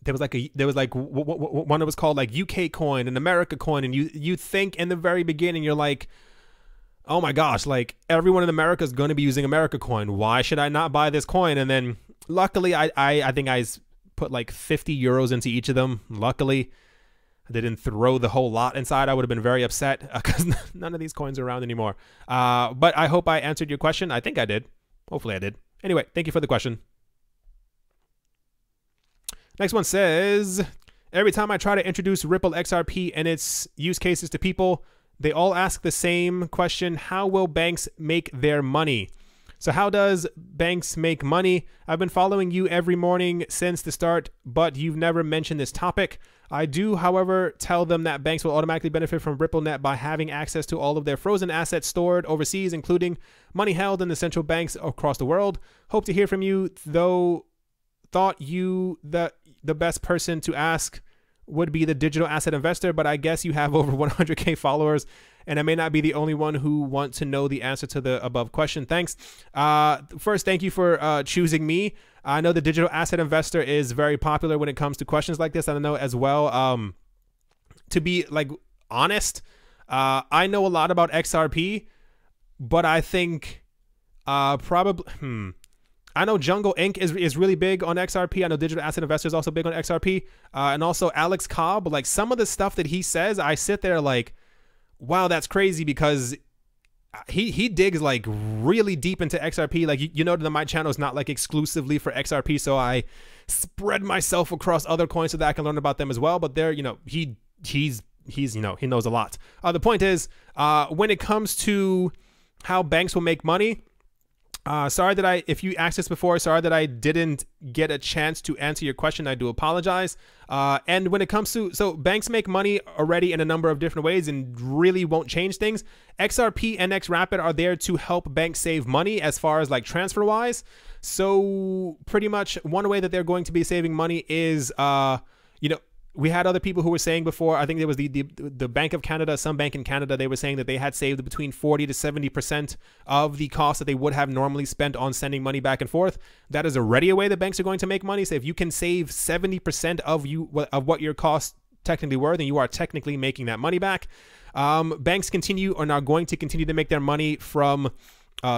was like one that was called like UK coin and America coin, and you think in the very beginning you're like, oh my gosh, like everyone in America is going to be using America coin. Why should I not buy this coin? And then luckily I think I put like 50 euros into each of them. Luckily they didn't throw the whole lot inside. I would have been very upset because none of these coins are around anymore. But I hope I answered your question. I think I did. Hopefully I did. Anyway, thank you for the question. Next one says, every time I try to introduce Ripple XRP and its use cases to people, they all ask the same question: how will banks make their money? So how does banks make money? I've been following you every morning since the start, but you've never mentioned this topic. I do, however, tell them that banks will automatically benefit from RippleNet by having access to all of their frozen assets stored overseas, including money held in the central banks across the world. Hope to hear from you, though. Thought you the best person to ask would be the digital asset investor, but I guess you have over 100K followers, and I may not be the only one who want to know the answer to the above question. Thanks. First, thank you for choosing me. I know the digital asset investor is very popular when it comes to questions like this. I know as well, to be like honest, I know a lot about XRP, but I think probably, I know Jungle Inc. is really big on XRP. I know Digital Asset Investor is also big on XRP. And also Alex Cobb, like some of the stuff that he says, I sit there like, wow, that's crazy, because he digs like really deep into XRP. Like, you know, that my channel is not like exclusively for XRP. So I spread myself across other coins so that I can learn about them as well. But there, you know, he's you know, he knows a lot. The point is, when it comes to how banks will make money, sorry that if you asked this before, sorry that I didn't get a chance to answer your question. I do apologize. And when it comes to, so banks make money already in a number of different ways and really won't change things. XRP and XRapid are there to help banks save money as far as like transfer wise. So pretty much one way that they're going to be saving money is, you know, we had other people who were saying before, I think there was the Bank of Canada, some bank in Canada, they were saying that they had saved between 40 to 70% of the cost that they would have normally spent on sending money back and forth. That is already a way that banks are going to make money. So if you can save 70% of what your costs technically were, then you are technically making that money back. Banks are now going to continue to make their money from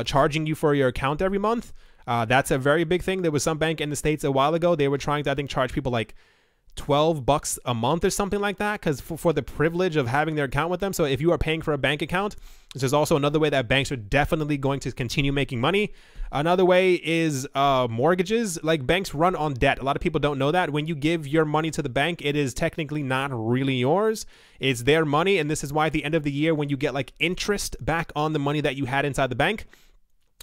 charging you for your account every month. That's a very big thing. There was some bank in the States a while ago. They were trying to, I think, charge people like $12 a month or something like that, because for the privilege of having their account with them. So if you are paying for a bank account, this is also another way that banks are definitely going to continue making money. Another way is mortgages. Like, banks run on debt. A lot of people don't know that. When you give your money to the bank, it is technically not really yours. It's their money. And this is why at the end of the year, when you get like interest back on the money that you had inside the bank,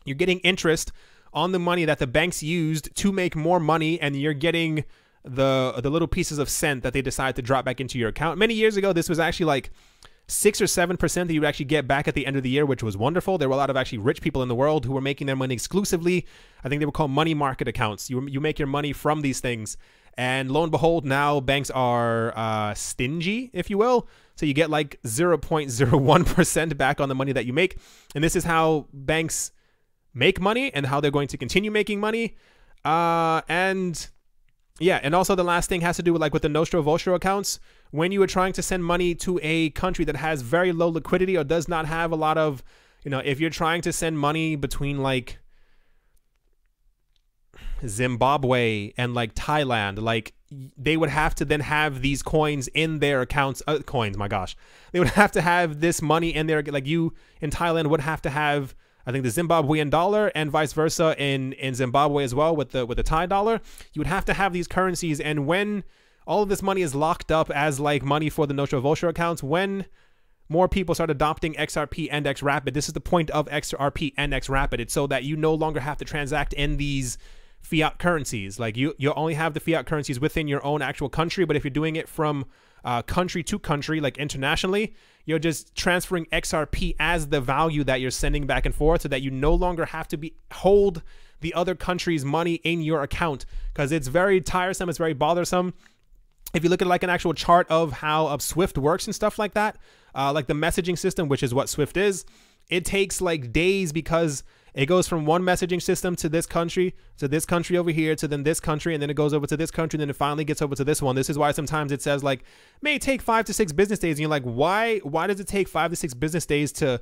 you're getting interest on the money that the banks used to make more money, and you're getting the little pieces of cent that they decide to drop back into your account. Many years ago, this was actually like 6 or 7% that you would actually get back at the end of the year, which was wonderful. There were a lot of actually rich people in the world who were making their money exclusively. I think they were called money market accounts. You make your money from these things. And lo and behold, now banks are stingy, if you will. So you get like 0.01% back on the money that you make. And this is how banks make money and how they're going to continue making money. Yeah, and also the last thing has to do with like with the Nostro Vostro accounts. When you are trying to send money to a country that has very low liquidity or does not have a lot of, if you're trying to send money between like Zimbabwe and like Thailand, like they would have to then have these coins in their accounts. They would have to have this money in there. Like, you in Thailand would have to have, I think, the Zimbabwean dollar, and vice versa in Zimbabwe as well with the Thai dollar. You would have to have these currencies. And when all of this money is locked up as like money for the Nostro Vostro accounts, when more people start adopting XRP and XRapid, this is the point of XRP and XRapid. It's so that you no longer have to transact in these fiat currencies. Like, you only have the fiat currencies within your own actual country. But if you're doing it from country to country, like internationally, you're just transferring XRP as the value that you're sending back and forth, so that you no longer have to hold the other country's money in your account, because it's very tiresome. It's very bothersome. If you look at like an actual chart of how Swift works and stuff like that, like the messaging system, which is what Swift is, it takes like days, because it goes from one messaging system to this country over here, to then this country, and then it goes over to this country, and then it finally gets over to this one. This is why sometimes it says like may take 5 to 6 business days, and you're like, why does it take 5 to 6 business days to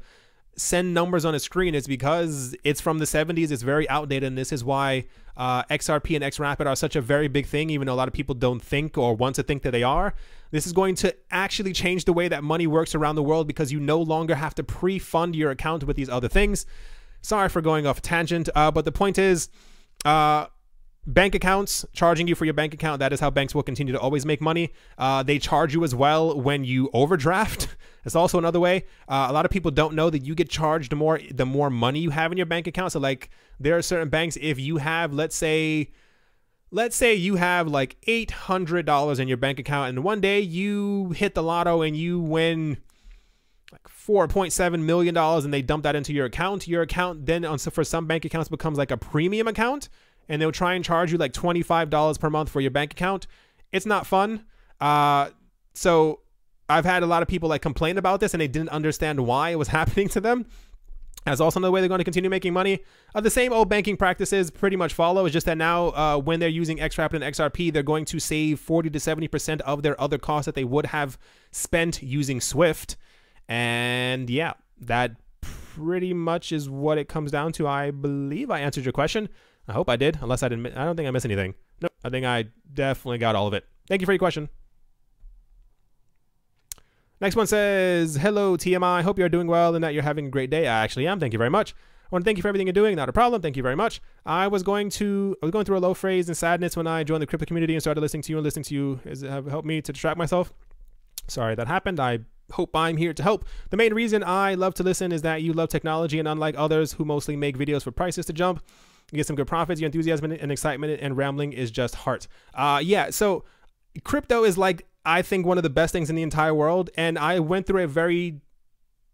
send numbers on a screen? It's because it's from the 70s. It's very outdated, and this is why XRP and XRapid are such a very big thing, even though a lot of people don't think or want to think that they are. This is going to actually change the way that money works around the world, because you no longer have to pre-fund your account with these other things. Sorry for going off a tangent, but the point is, bank accounts, charging you for your bank account, that is how banks will continue to always make money. They charge you as well when you overdraft. That's also another way. A lot of people don't know that you get charged the more money you have in your bank account. So like, there are certain banks, if you have, let's say you have like $800 in your bank account, and one day you hit the lotto and you win like $4.7 million, and they dump that into your account. Your account then, for some bank accounts, becomes like a premium account, and they'll try and charge you like $25 per month for your bank account. It's not fun. So I've had a lot of people like complain about this, and they didn't understand why it was happening to them. That's also another way they're going to continue making money. The same old banking practices pretty much follow. It's just that now when they're using XRapid and XRP, they're going to save 40 to 70% of their other costs that they would have spent using Swift. And yeah, that pretty much is what it comes down to. I believe I answered your question. I hope I did, unless I didn't. I don't think I missed anything. Nope, I think I definitely got all of it. Thank you for your question. Next one says, hello, TMI. Hope you're doing well and that you're having a great day. I actually am. Thank you very much. I want to thank you for everything you're doing. Not a problem. Thank you very much. I was going through a low phase and sadness when I joined the crypto community and started listening to you, and listening to you has helped me to distract myself. Sorry that happened. I hope I'm here to help. The main reason I love to listen is that you love technology, and unlike others who mostly make videos for prices to jump, you get some good profits. Your enthusiasm and excitement and rambling is just heart. Yeah, so crypto is like, I think, one of the best things in the entire world, and I went through a very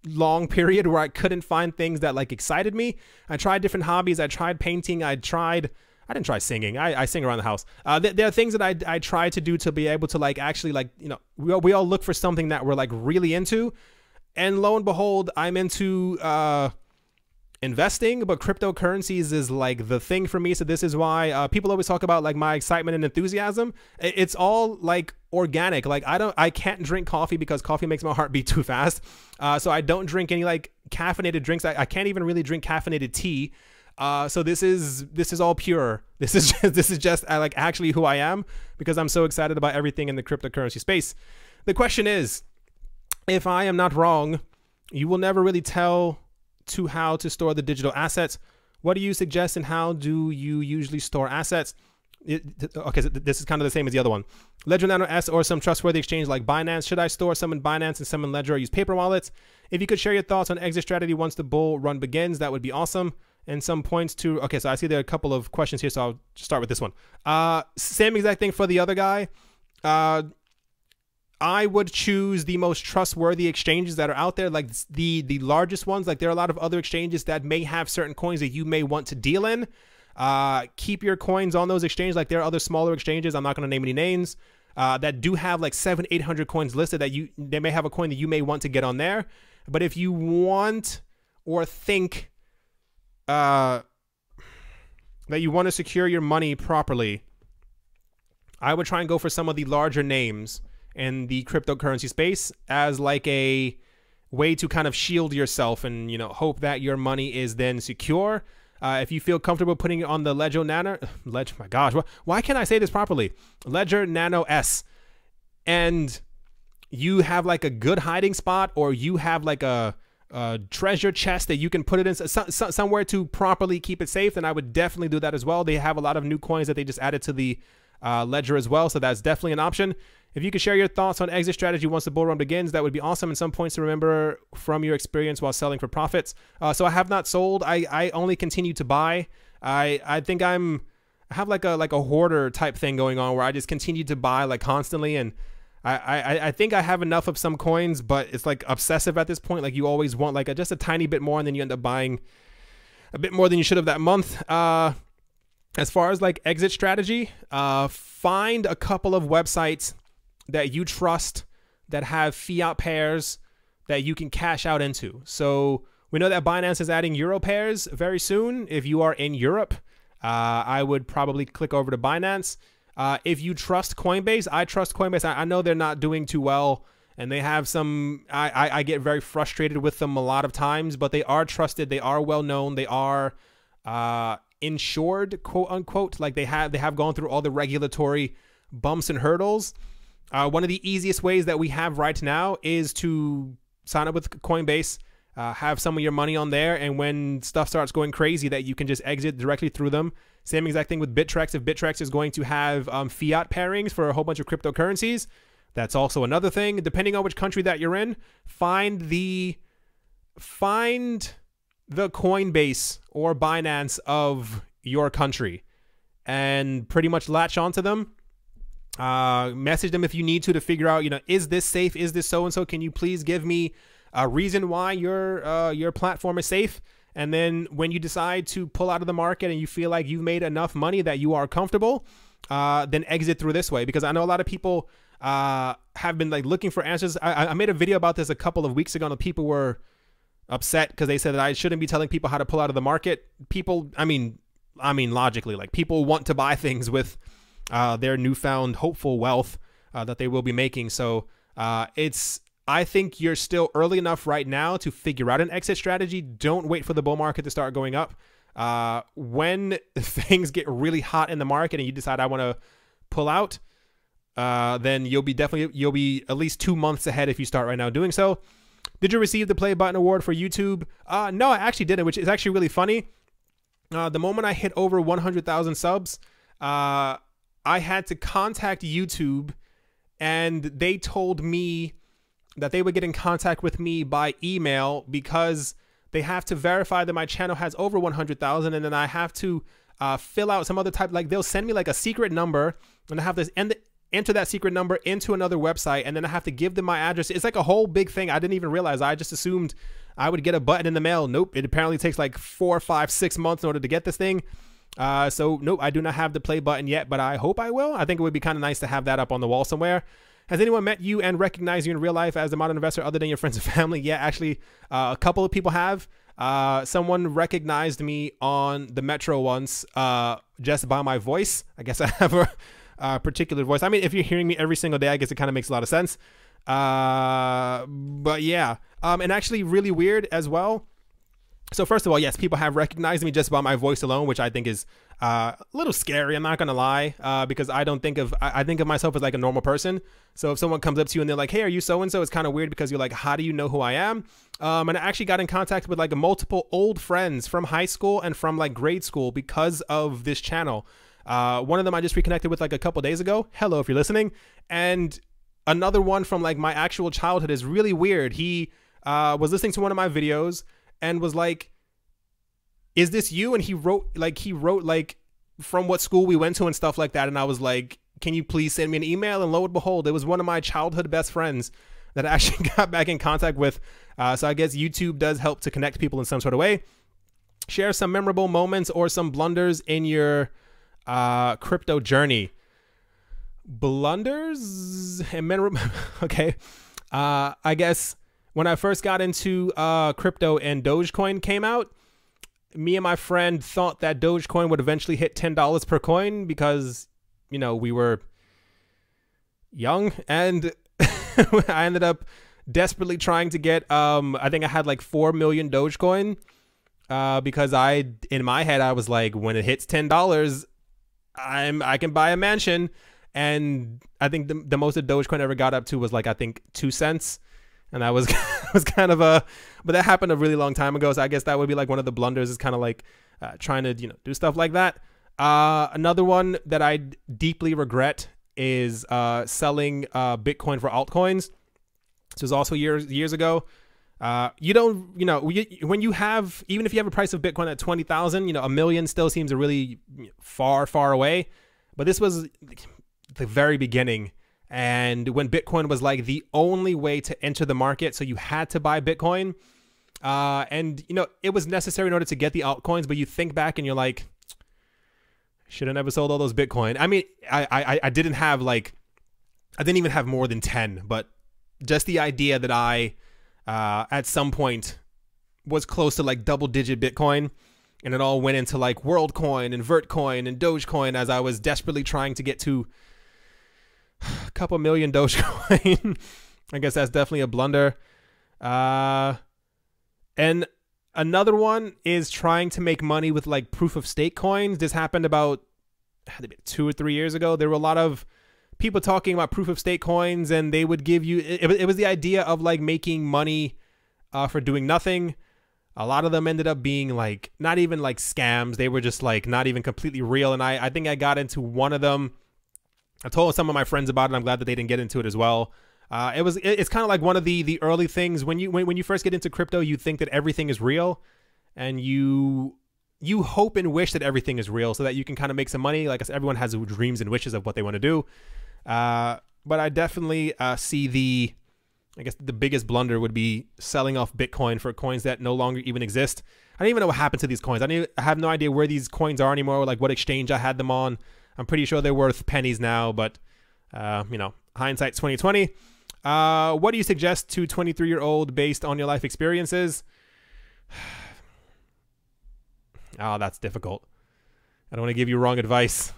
long period where I couldn't find things that like excited me. I tried different hobbies. I tried painting. I tried I didn't try singing. I sing around the house. There are things that I try to do to be able to like actually like, you know, we all look for something that we're like really into. And lo and behold, I'm into investing, but cryptocurrencies is like the thing for me. So this is why people always talk about like my excitement and enthusiasm. It's all like organic. Like I can't drink coffee because coffee makes my heart beat too fast. So I don't drink any like caffeinated drinks. I can't even really drink caffeinated tea. So this is all pure. This is just like actually who I am, because I'm so excited about everything in the cryptocurrency space. The question is, if I am not wrong, you will never really tell to how to store the digital assets. What do you suggest, and how do you usually store assets? Okay, so this is kind of the same as the other one. Ledger Nano S or some trustworthy exchange like Binance. Should I store some in Binance and some in Ledger, or use paper wallets? If you could share your thoughts on exit strategy once the bull run begins, that would be awesome. And some points to, okay, so I see there are a couple of questions here, so I'll just start with this one. Same exact thing for the other guy. I would choose the most trustworthy exchanges that are out there, like the largest ones. Like there are a lot of other exchanges that may have certain coins that you may want to deal in. Keep your coins on those exchanges. Like there are other smaller exchanges, I'm not going to name any names, that do have like 700-800 coins listed that they may have a coin that you may want to get on there. But if you want or think that you want to secure your money properly, I would try and go for some of the larger names in the cryptocurrency space as like a way to kind of shield yourself and, you know, hope that your money is then secure. If you feel comfortable putting it on the Ledger Nano, my gosh, why can't I say this properly? Ledger Nano S, and you have like a good hiding spot, or you have like a treasure chest that you can put it in somewhere to properly keep it safe, then I would definitely do that as well. They have a lot of new coins that they just added to the Ledger as well, so that's definitely an option. If you could share your thoughts on exit strategy once the bull run begins, that would be awesome, and some points to remember from your experience while selling for profits. So I have not sold. I only continue to buy. I think I have like a hoarder type thing going on where I just continue to buy like constantly, and I think I have enough of some coins, but it's like obsessive at this point. Like you always want like just a tiny bit more, and then you end up buying a bit more than you should have that month. As far as like exit strategy, find a couple of websites that you trust that have fiat pairs that you can cash out into. So we know that Binance is adding euro pairs very soon. If you are in Europe, I would probably click over to Binance. If you trust Coinbase, I trust Coinbase. I know they're not doing too well, and they have some, I get very frustrated with them a lot of times, but they are trusted. They are well known. They are insured, quote unquote. Like they have gone through all the regulatory bumps and hurdles. One of the easiest ways that we have right now is to sign up with Coinbase, have some of your money on there, and when stuff starts going crazy, that you can just exit directly through them. Same exact thing with Bittrex. If Bittrex is going to have fiat pairings for a whole bunch of cryptocurrencies, that's also another thing. Depending on which country that you're in, find the Coinbase or Binance of your country and pretty much latch onto them. Message them if you need to figure out, you know, is this safe? Is this so and so? Can you please give me a reason why your platform is safe? And then when you decide to pull out of the market and you feel like you've made enough money that you are comfortable, then exit through this way. Because I know a lot of people have been like looking for answers. I made a video about this a couple of weeks ago, and people were upset because they said that I shouldn't be telling people how to pull out of the market. People, I mean logically, like people want to buy things with their newfound hopeful wealth that they will be making. So I think you're still early enough right now to figure out an exit strategy. Don't wait for the bull market to start going up. When things get really hot in the market and you decide I want to pull out, then you'll be at least 2 months ahead if you start right now doing so. Did you receive the play button award for YouTube? No, I actually didn't, which is actually really funny. The moment I hit over 100,000 subs, I had to contact YouTube, and they told me that they would get in contact with me by email because they have to verify that my channel has over 100,000, and then I have to fill out some other type, like they'll send me like a secret number, and I have to enter that secret number into another website, and then I have to give them my address. It's like a whole big thing. I didn't even realize. I just assumed I would get a button in the mail. Nope. It apparently takes like 4, 5, 6 months in order to get this thing. So nope, I do not have the play button yet, but I hope I will. I think it would be kind of nice to have that up on the wall somewhere. Has anyone met you and recognized you in real life as a modern investor other than your friends and family? Yeah, actually, a couple of people have. Someone recognized me on the Metro once, just by my voice. I guess I have a particular voice. I mean, if you're hearing me every single day, I guess it kind of makes a lot of sense. But yeah, and actually really weird as well. So first of all, yes, people have recognized me just by my voice alone, which I think is a little scary. I'm not going to lie, because I think of myself as like a normal person. So if someone comes up to you and they're like, hey, are you so-and-so? It's kind of weird because you're like, how do you know who I am? And I actually got in contact with like multiple old friends from high school and from like grade school because of this channel. One of them I just reconnected with like a couple days ago. Hello, if you're listening. And another one from like my actual childhood is really weird. He was listening to one of my videos and was like, is this you? And he wrote like from what school we went to and stuff like that. And I was like, can you please send me an email? And lo and behold, it was one of my childhood best friends that I actually got back in contact with. So I guess YouTube does help to connect people in some sort of way. Share some memorable moments or some blunders in your crypto journey. Blunders and memorable. Okay. I guess when I first got into crypto and Dogecoin came out, me and my friend thought that Dogecoin would eventually hit $10 per coin because, you know, we were young, and I ended up desperately trying to get, I think I had like 4 million Dogecoin, because in my head, I was like, when it hits $10, I can buy a mansion. And I think the most that Dogecoin ever got up to was like, I think 2 cents. And I was kind of but that happened a really long time ago. So I guess that would be like one of the blunders, is kind of like trying to, do stuff like that. Another one that I deeply regret is selling Bitcoin for altcoins. This was also years ago. When you have, even if you have a price of Bitcoin at 20,000, a million still seems a really far away. But this was the very beginning. And when Bitcoin was like the only way to enter the market, so you had to buy Bitcoin. And, it was necessary in order to get the altcoins. But you think back and you're like, should have never sold all those Bitcoin. I mean, I didn't even have more than 10. But just the idea that I, at some point, was close to like double-digit Bitcoin. And it all went into like WorldCoin and Vertcoin and Dogecoin as I was desperately trying to get to a couple million Dogecoin. I guess that's definitely a blunder. And another one is trying to make money with like proof of stake coins. This happened about 2 or 3 years ago. There were a lot of people talking about proof of stake coins, and they would give you, it was the idea of like making money for doing nothing. A lot of them ended up being like, not even like scams. They were just like not even completely real. And I think I got into one of them. I told some of my friends about it. I'm glad that they didn't get into it as well. It's kind of like one of the early things when you first get into crypto, you think that everything is real, and you hope and wish that everything is real so that you can kind of make some money. Like everyone has dreams and wishes of what they want to do. But I definitely see I guess the biggest blunder would be selling off Bitcoin for coins that no longer even exist. I don't even know what happened to these coins. I have no idea where these coins are anymore, or like what exchange I had them on. I'm pretty sure they're worth pennies now, but hindsight's 2020. What do you suggest to 23-year-old based on your life experiences? Oh, that's difficult. I don't want to give you wrong advice.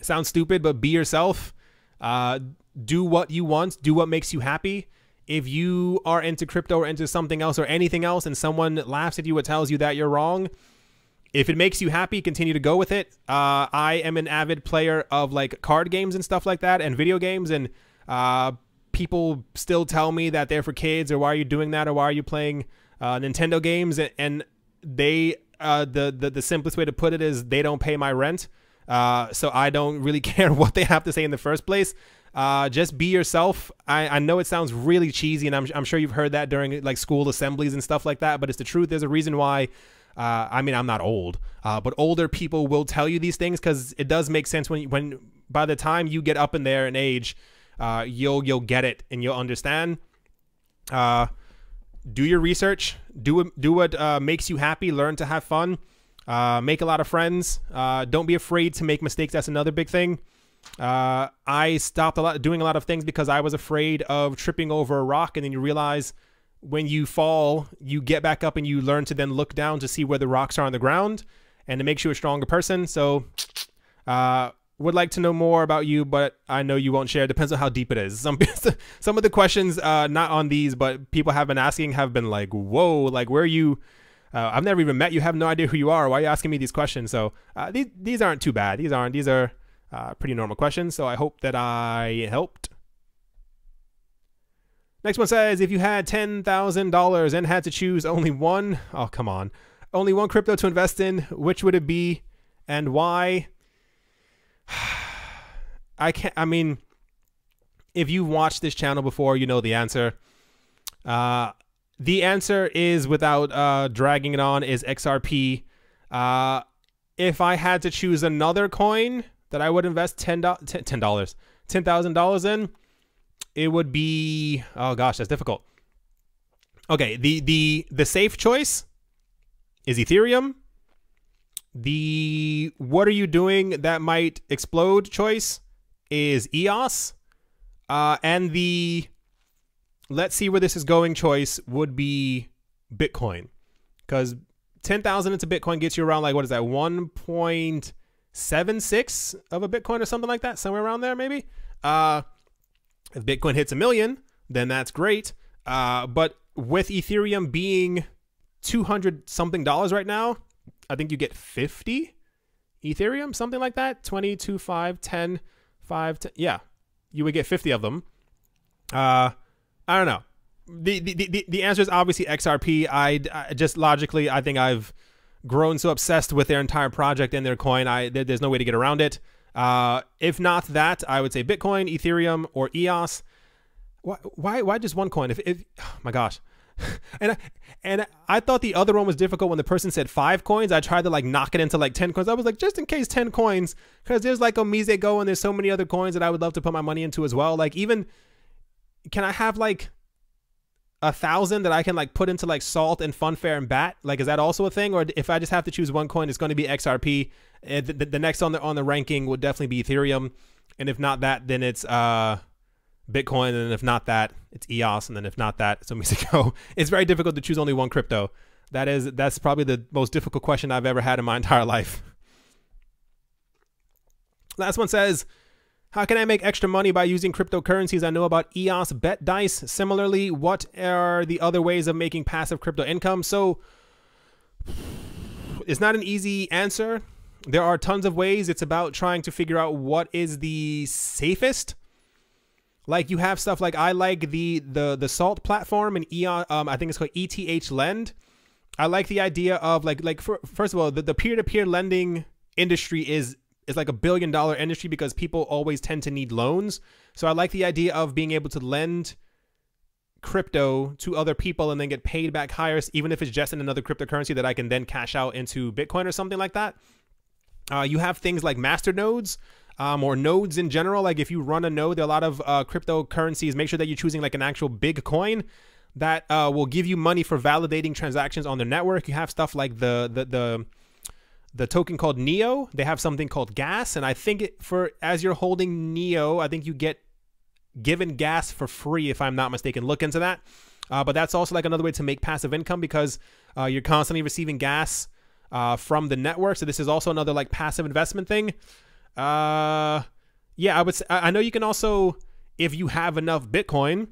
Sounds stupid, but be yourself. Do what you want. Do what makes you happy. If you are into crypto or into something else or anything else, and someone laughs at you or tells you that you're wrong, if it makes you happy, continue to go with it. I am an avid player of like card games and stuff like that, and video games, and people still tell me that they're for kids, or why are you doing that, or why are you playing Nintendo games? And they the simplest way to put it is they don't pay my rent, so I don't really care what they have to say in the first place. Just be yourself. I know it sounds really cheesy, and I'm sure you've heard that during like school assemblies and stuff like that, but it's the truth. There's a reason why. I mean, I'm not old, but older people will tell you these things, because it does make sense when by the time you get up in there in age, you'll get it and you'll understand. Do your research. Do what makes you happy. Learn to have fun. Make a lot of friends. Don't be afraid to make mistakes. That's another big thing. I stopped doing a lot of things because I was afraid of tripping over a rock, and then you realize when you fall, you get back up and you learn to then look down to see where the rocks are on the ground, and it makes you a stronger person. So would like to know more about you, but I know you won't share. Depends on how deep it is. Some of the questions, not on these, but people have been asking, have been like, whoa, like, where are you? I've never even met you, have no idea who you are. Why are you asking me these questions? So these aren't too bad. These are pretty normal questions. So I hope that I helped. Next one says, if you had $10,000 and had to choose only one, oh, come on, only one crypto to invest in, which would it be and why? I mean, if you've watched this channel before, you know the answer. The answer is, without dragging it on, is XRP. If I had to choose another coin that I would invest $10,000 in, it would be, oh gosh, that's difficult. Okay, the safe choice is Ethereum. The what are you doing that might explode choice is EOS. And the let's see where this is going choice would be Bitcoin. Because 10,000 into Bitcoin gets you around, like, what is that, 1.76 of a Bitcoin or something like that, somewhere around there maybe. If Bitcoin hits 1 million, then that's great. But with Ethereum being $200 something right now, I think you get 50 Ethereum, something like that. 20, 2, 5, 10, 5, 10. Yeah, you would get 50 of them. I don't know. The answer is obviously XRP. I just logically, I think I've grown so obsessed with their entire project and their coin. There's no way to get around it. If not that, I would say Bitcoin, Ethereum, or EOS. Why just one coin? If oh my gosh. And I thought the other one was difficult when the person said 5 coins. I tried to like knock it into like 10 coins. I was like, just in case 10 coins, because there's like Omise Go and there's so many other coins that I would love to put my money into as well. Like, even, can I have like 1,000 that I can like put into like Salt and Funfair and BAT? Like, is that also a thing? Or if I just have to choose one coin, it's going to be XRP. The next on the ranking would definitely be Ethereum. And if not that, then it's Bitcoin, and then if not that, it's EOS, and then if not that, it's Omise Go. It's very difficult to choose only one crypto. That's probably the most difficult question I've ever had in my entire life. Last one says, how can I make extra money by using cryptocurrencies? I know about EOS, Bet Dice. Similarly, what are the other ways of making passive crypto income? So it's not an easy answer. There are tons of ways. It's about trying to figure out what is the safest. Like, you have stuff like, I like the Salt platform, and I think it's called ETH Lend. I like the idea of first of all, the peer-to-peer lending industry is like $1 billion industry because people always tend to need loans. So I like the idea of being able to lend crypto to other people and then get paid back higher, even if it's just in another cryptocurrency that I can then cash out into Bitcoin or something like that. You have things like masternodes. Or nodes in general. Like, if you run a node, there are a lot of cryptocurrencies. Make sure that you're choosing like an actual big coin that will give you money for validating transactions on their network. You have stuff like the token called Neo. They have something called Gas, and I think as you're holding Neo, I think you get given Gas for free, if I'm not mistaken. Look into that. But that's also like another way to make passive income, because you're constantly receiving gas from the network. So this is also another like passive investment thing. Yeah, I know you can also, if you have enough Bitcoin,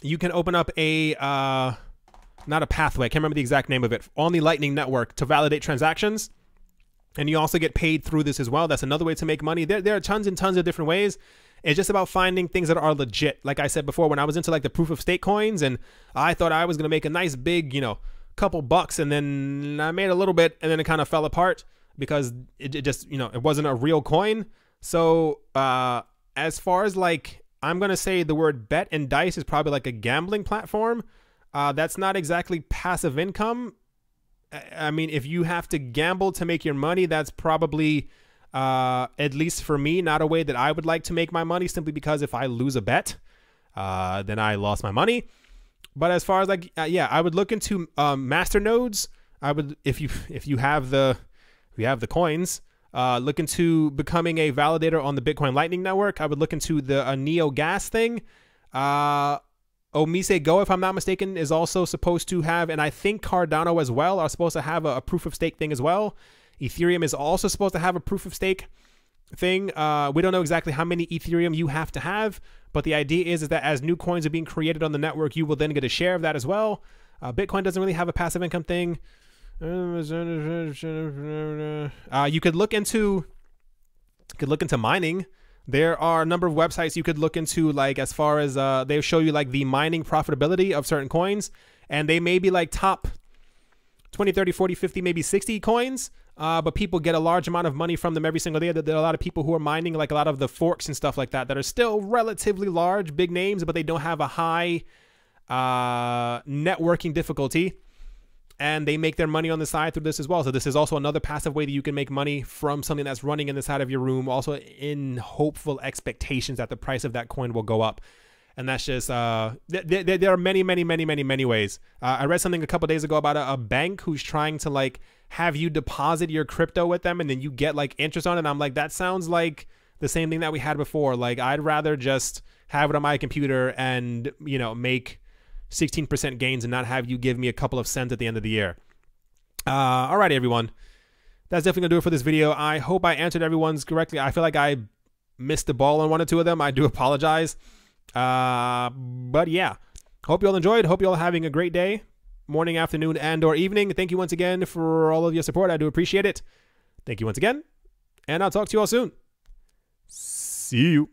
you can open up a not a pathway, I can't remember the exact name of it, on the Lightning Network to validate transactions, and you also get paid through this as well. That's another way to make money. There are tons and tons of different ways. It's just about finding things that are legit. Like I said before, when I was into like the proof of stake coins, and I thought I was gonna make a nice big, couple bucks, and then I made a little bit, and then it kind of fell apart because it just, it wasn't a real coin. So as far as like, I'm going to say the word Bet and Dice is probably like a gambling platform. That's not exactly passive income. I mean, if you have to gamble to make your money, that's probably, at least for me, not a way that I would like to make my money, simply because if I lose a bet, then I lost my money. But as far as like, yeah, I would look into master nodes. I would, if you have the coins, look into becoming a validator on the Bitcoin Lightning Network. I would look into the Neo Gas thing. Omise Go, if I'm not mistaken, is also supposed to have, and I think Cardano as well are supposed to have a proof of stake thing as well. Ethereum is also supposed to have a proof of stake thing. We don't know exactly how many Ethereum you have to have, but the idea is that as new coins are being created on the network, you will then get a share of that as well. Bitcoin doesn't really have a passive income thing. You could look into mining. There are a number of websites you could look into, like as far as they show you like the mining profitability of certain coins, and they may be like top 20, 30, 40, 50, maybe 60 coins, but people get a large amount of money from them every single day. There are a lot of people who are mining like a lot of the forks and stuff like that are still relatively large, big names, but they don't have a high networking difficulty. And they make their money on the side through this as well. So this is also another passive way that you can make money from something that's running in the side of your room, also in hopeful expectations that the price of that coin will go up. And that's just, there are many, many, many, many, many ways. I read something a couple days ago about a bank who's trying to like have you deposit your crypto with them and then you get like interest on it. And I'm like, that sounds like the same thing that we had before. Like, I'd rather just have it on my computer and, you know, make 16% gains and not have you give me a couple of cents at the end of the year. All right, everyone. That's definitely going to do it for this video. I hope I answered everyone's correctly. I feel like I missed the ball on one or two of them. I do apologize. But yeah, hope you all enjoyed. Hope you all having a great day, morning, afternoon, and or evening. Thank you once again for all of your support. I do appreciate it. Thank you once again, and I'll talk to you all soon. See you.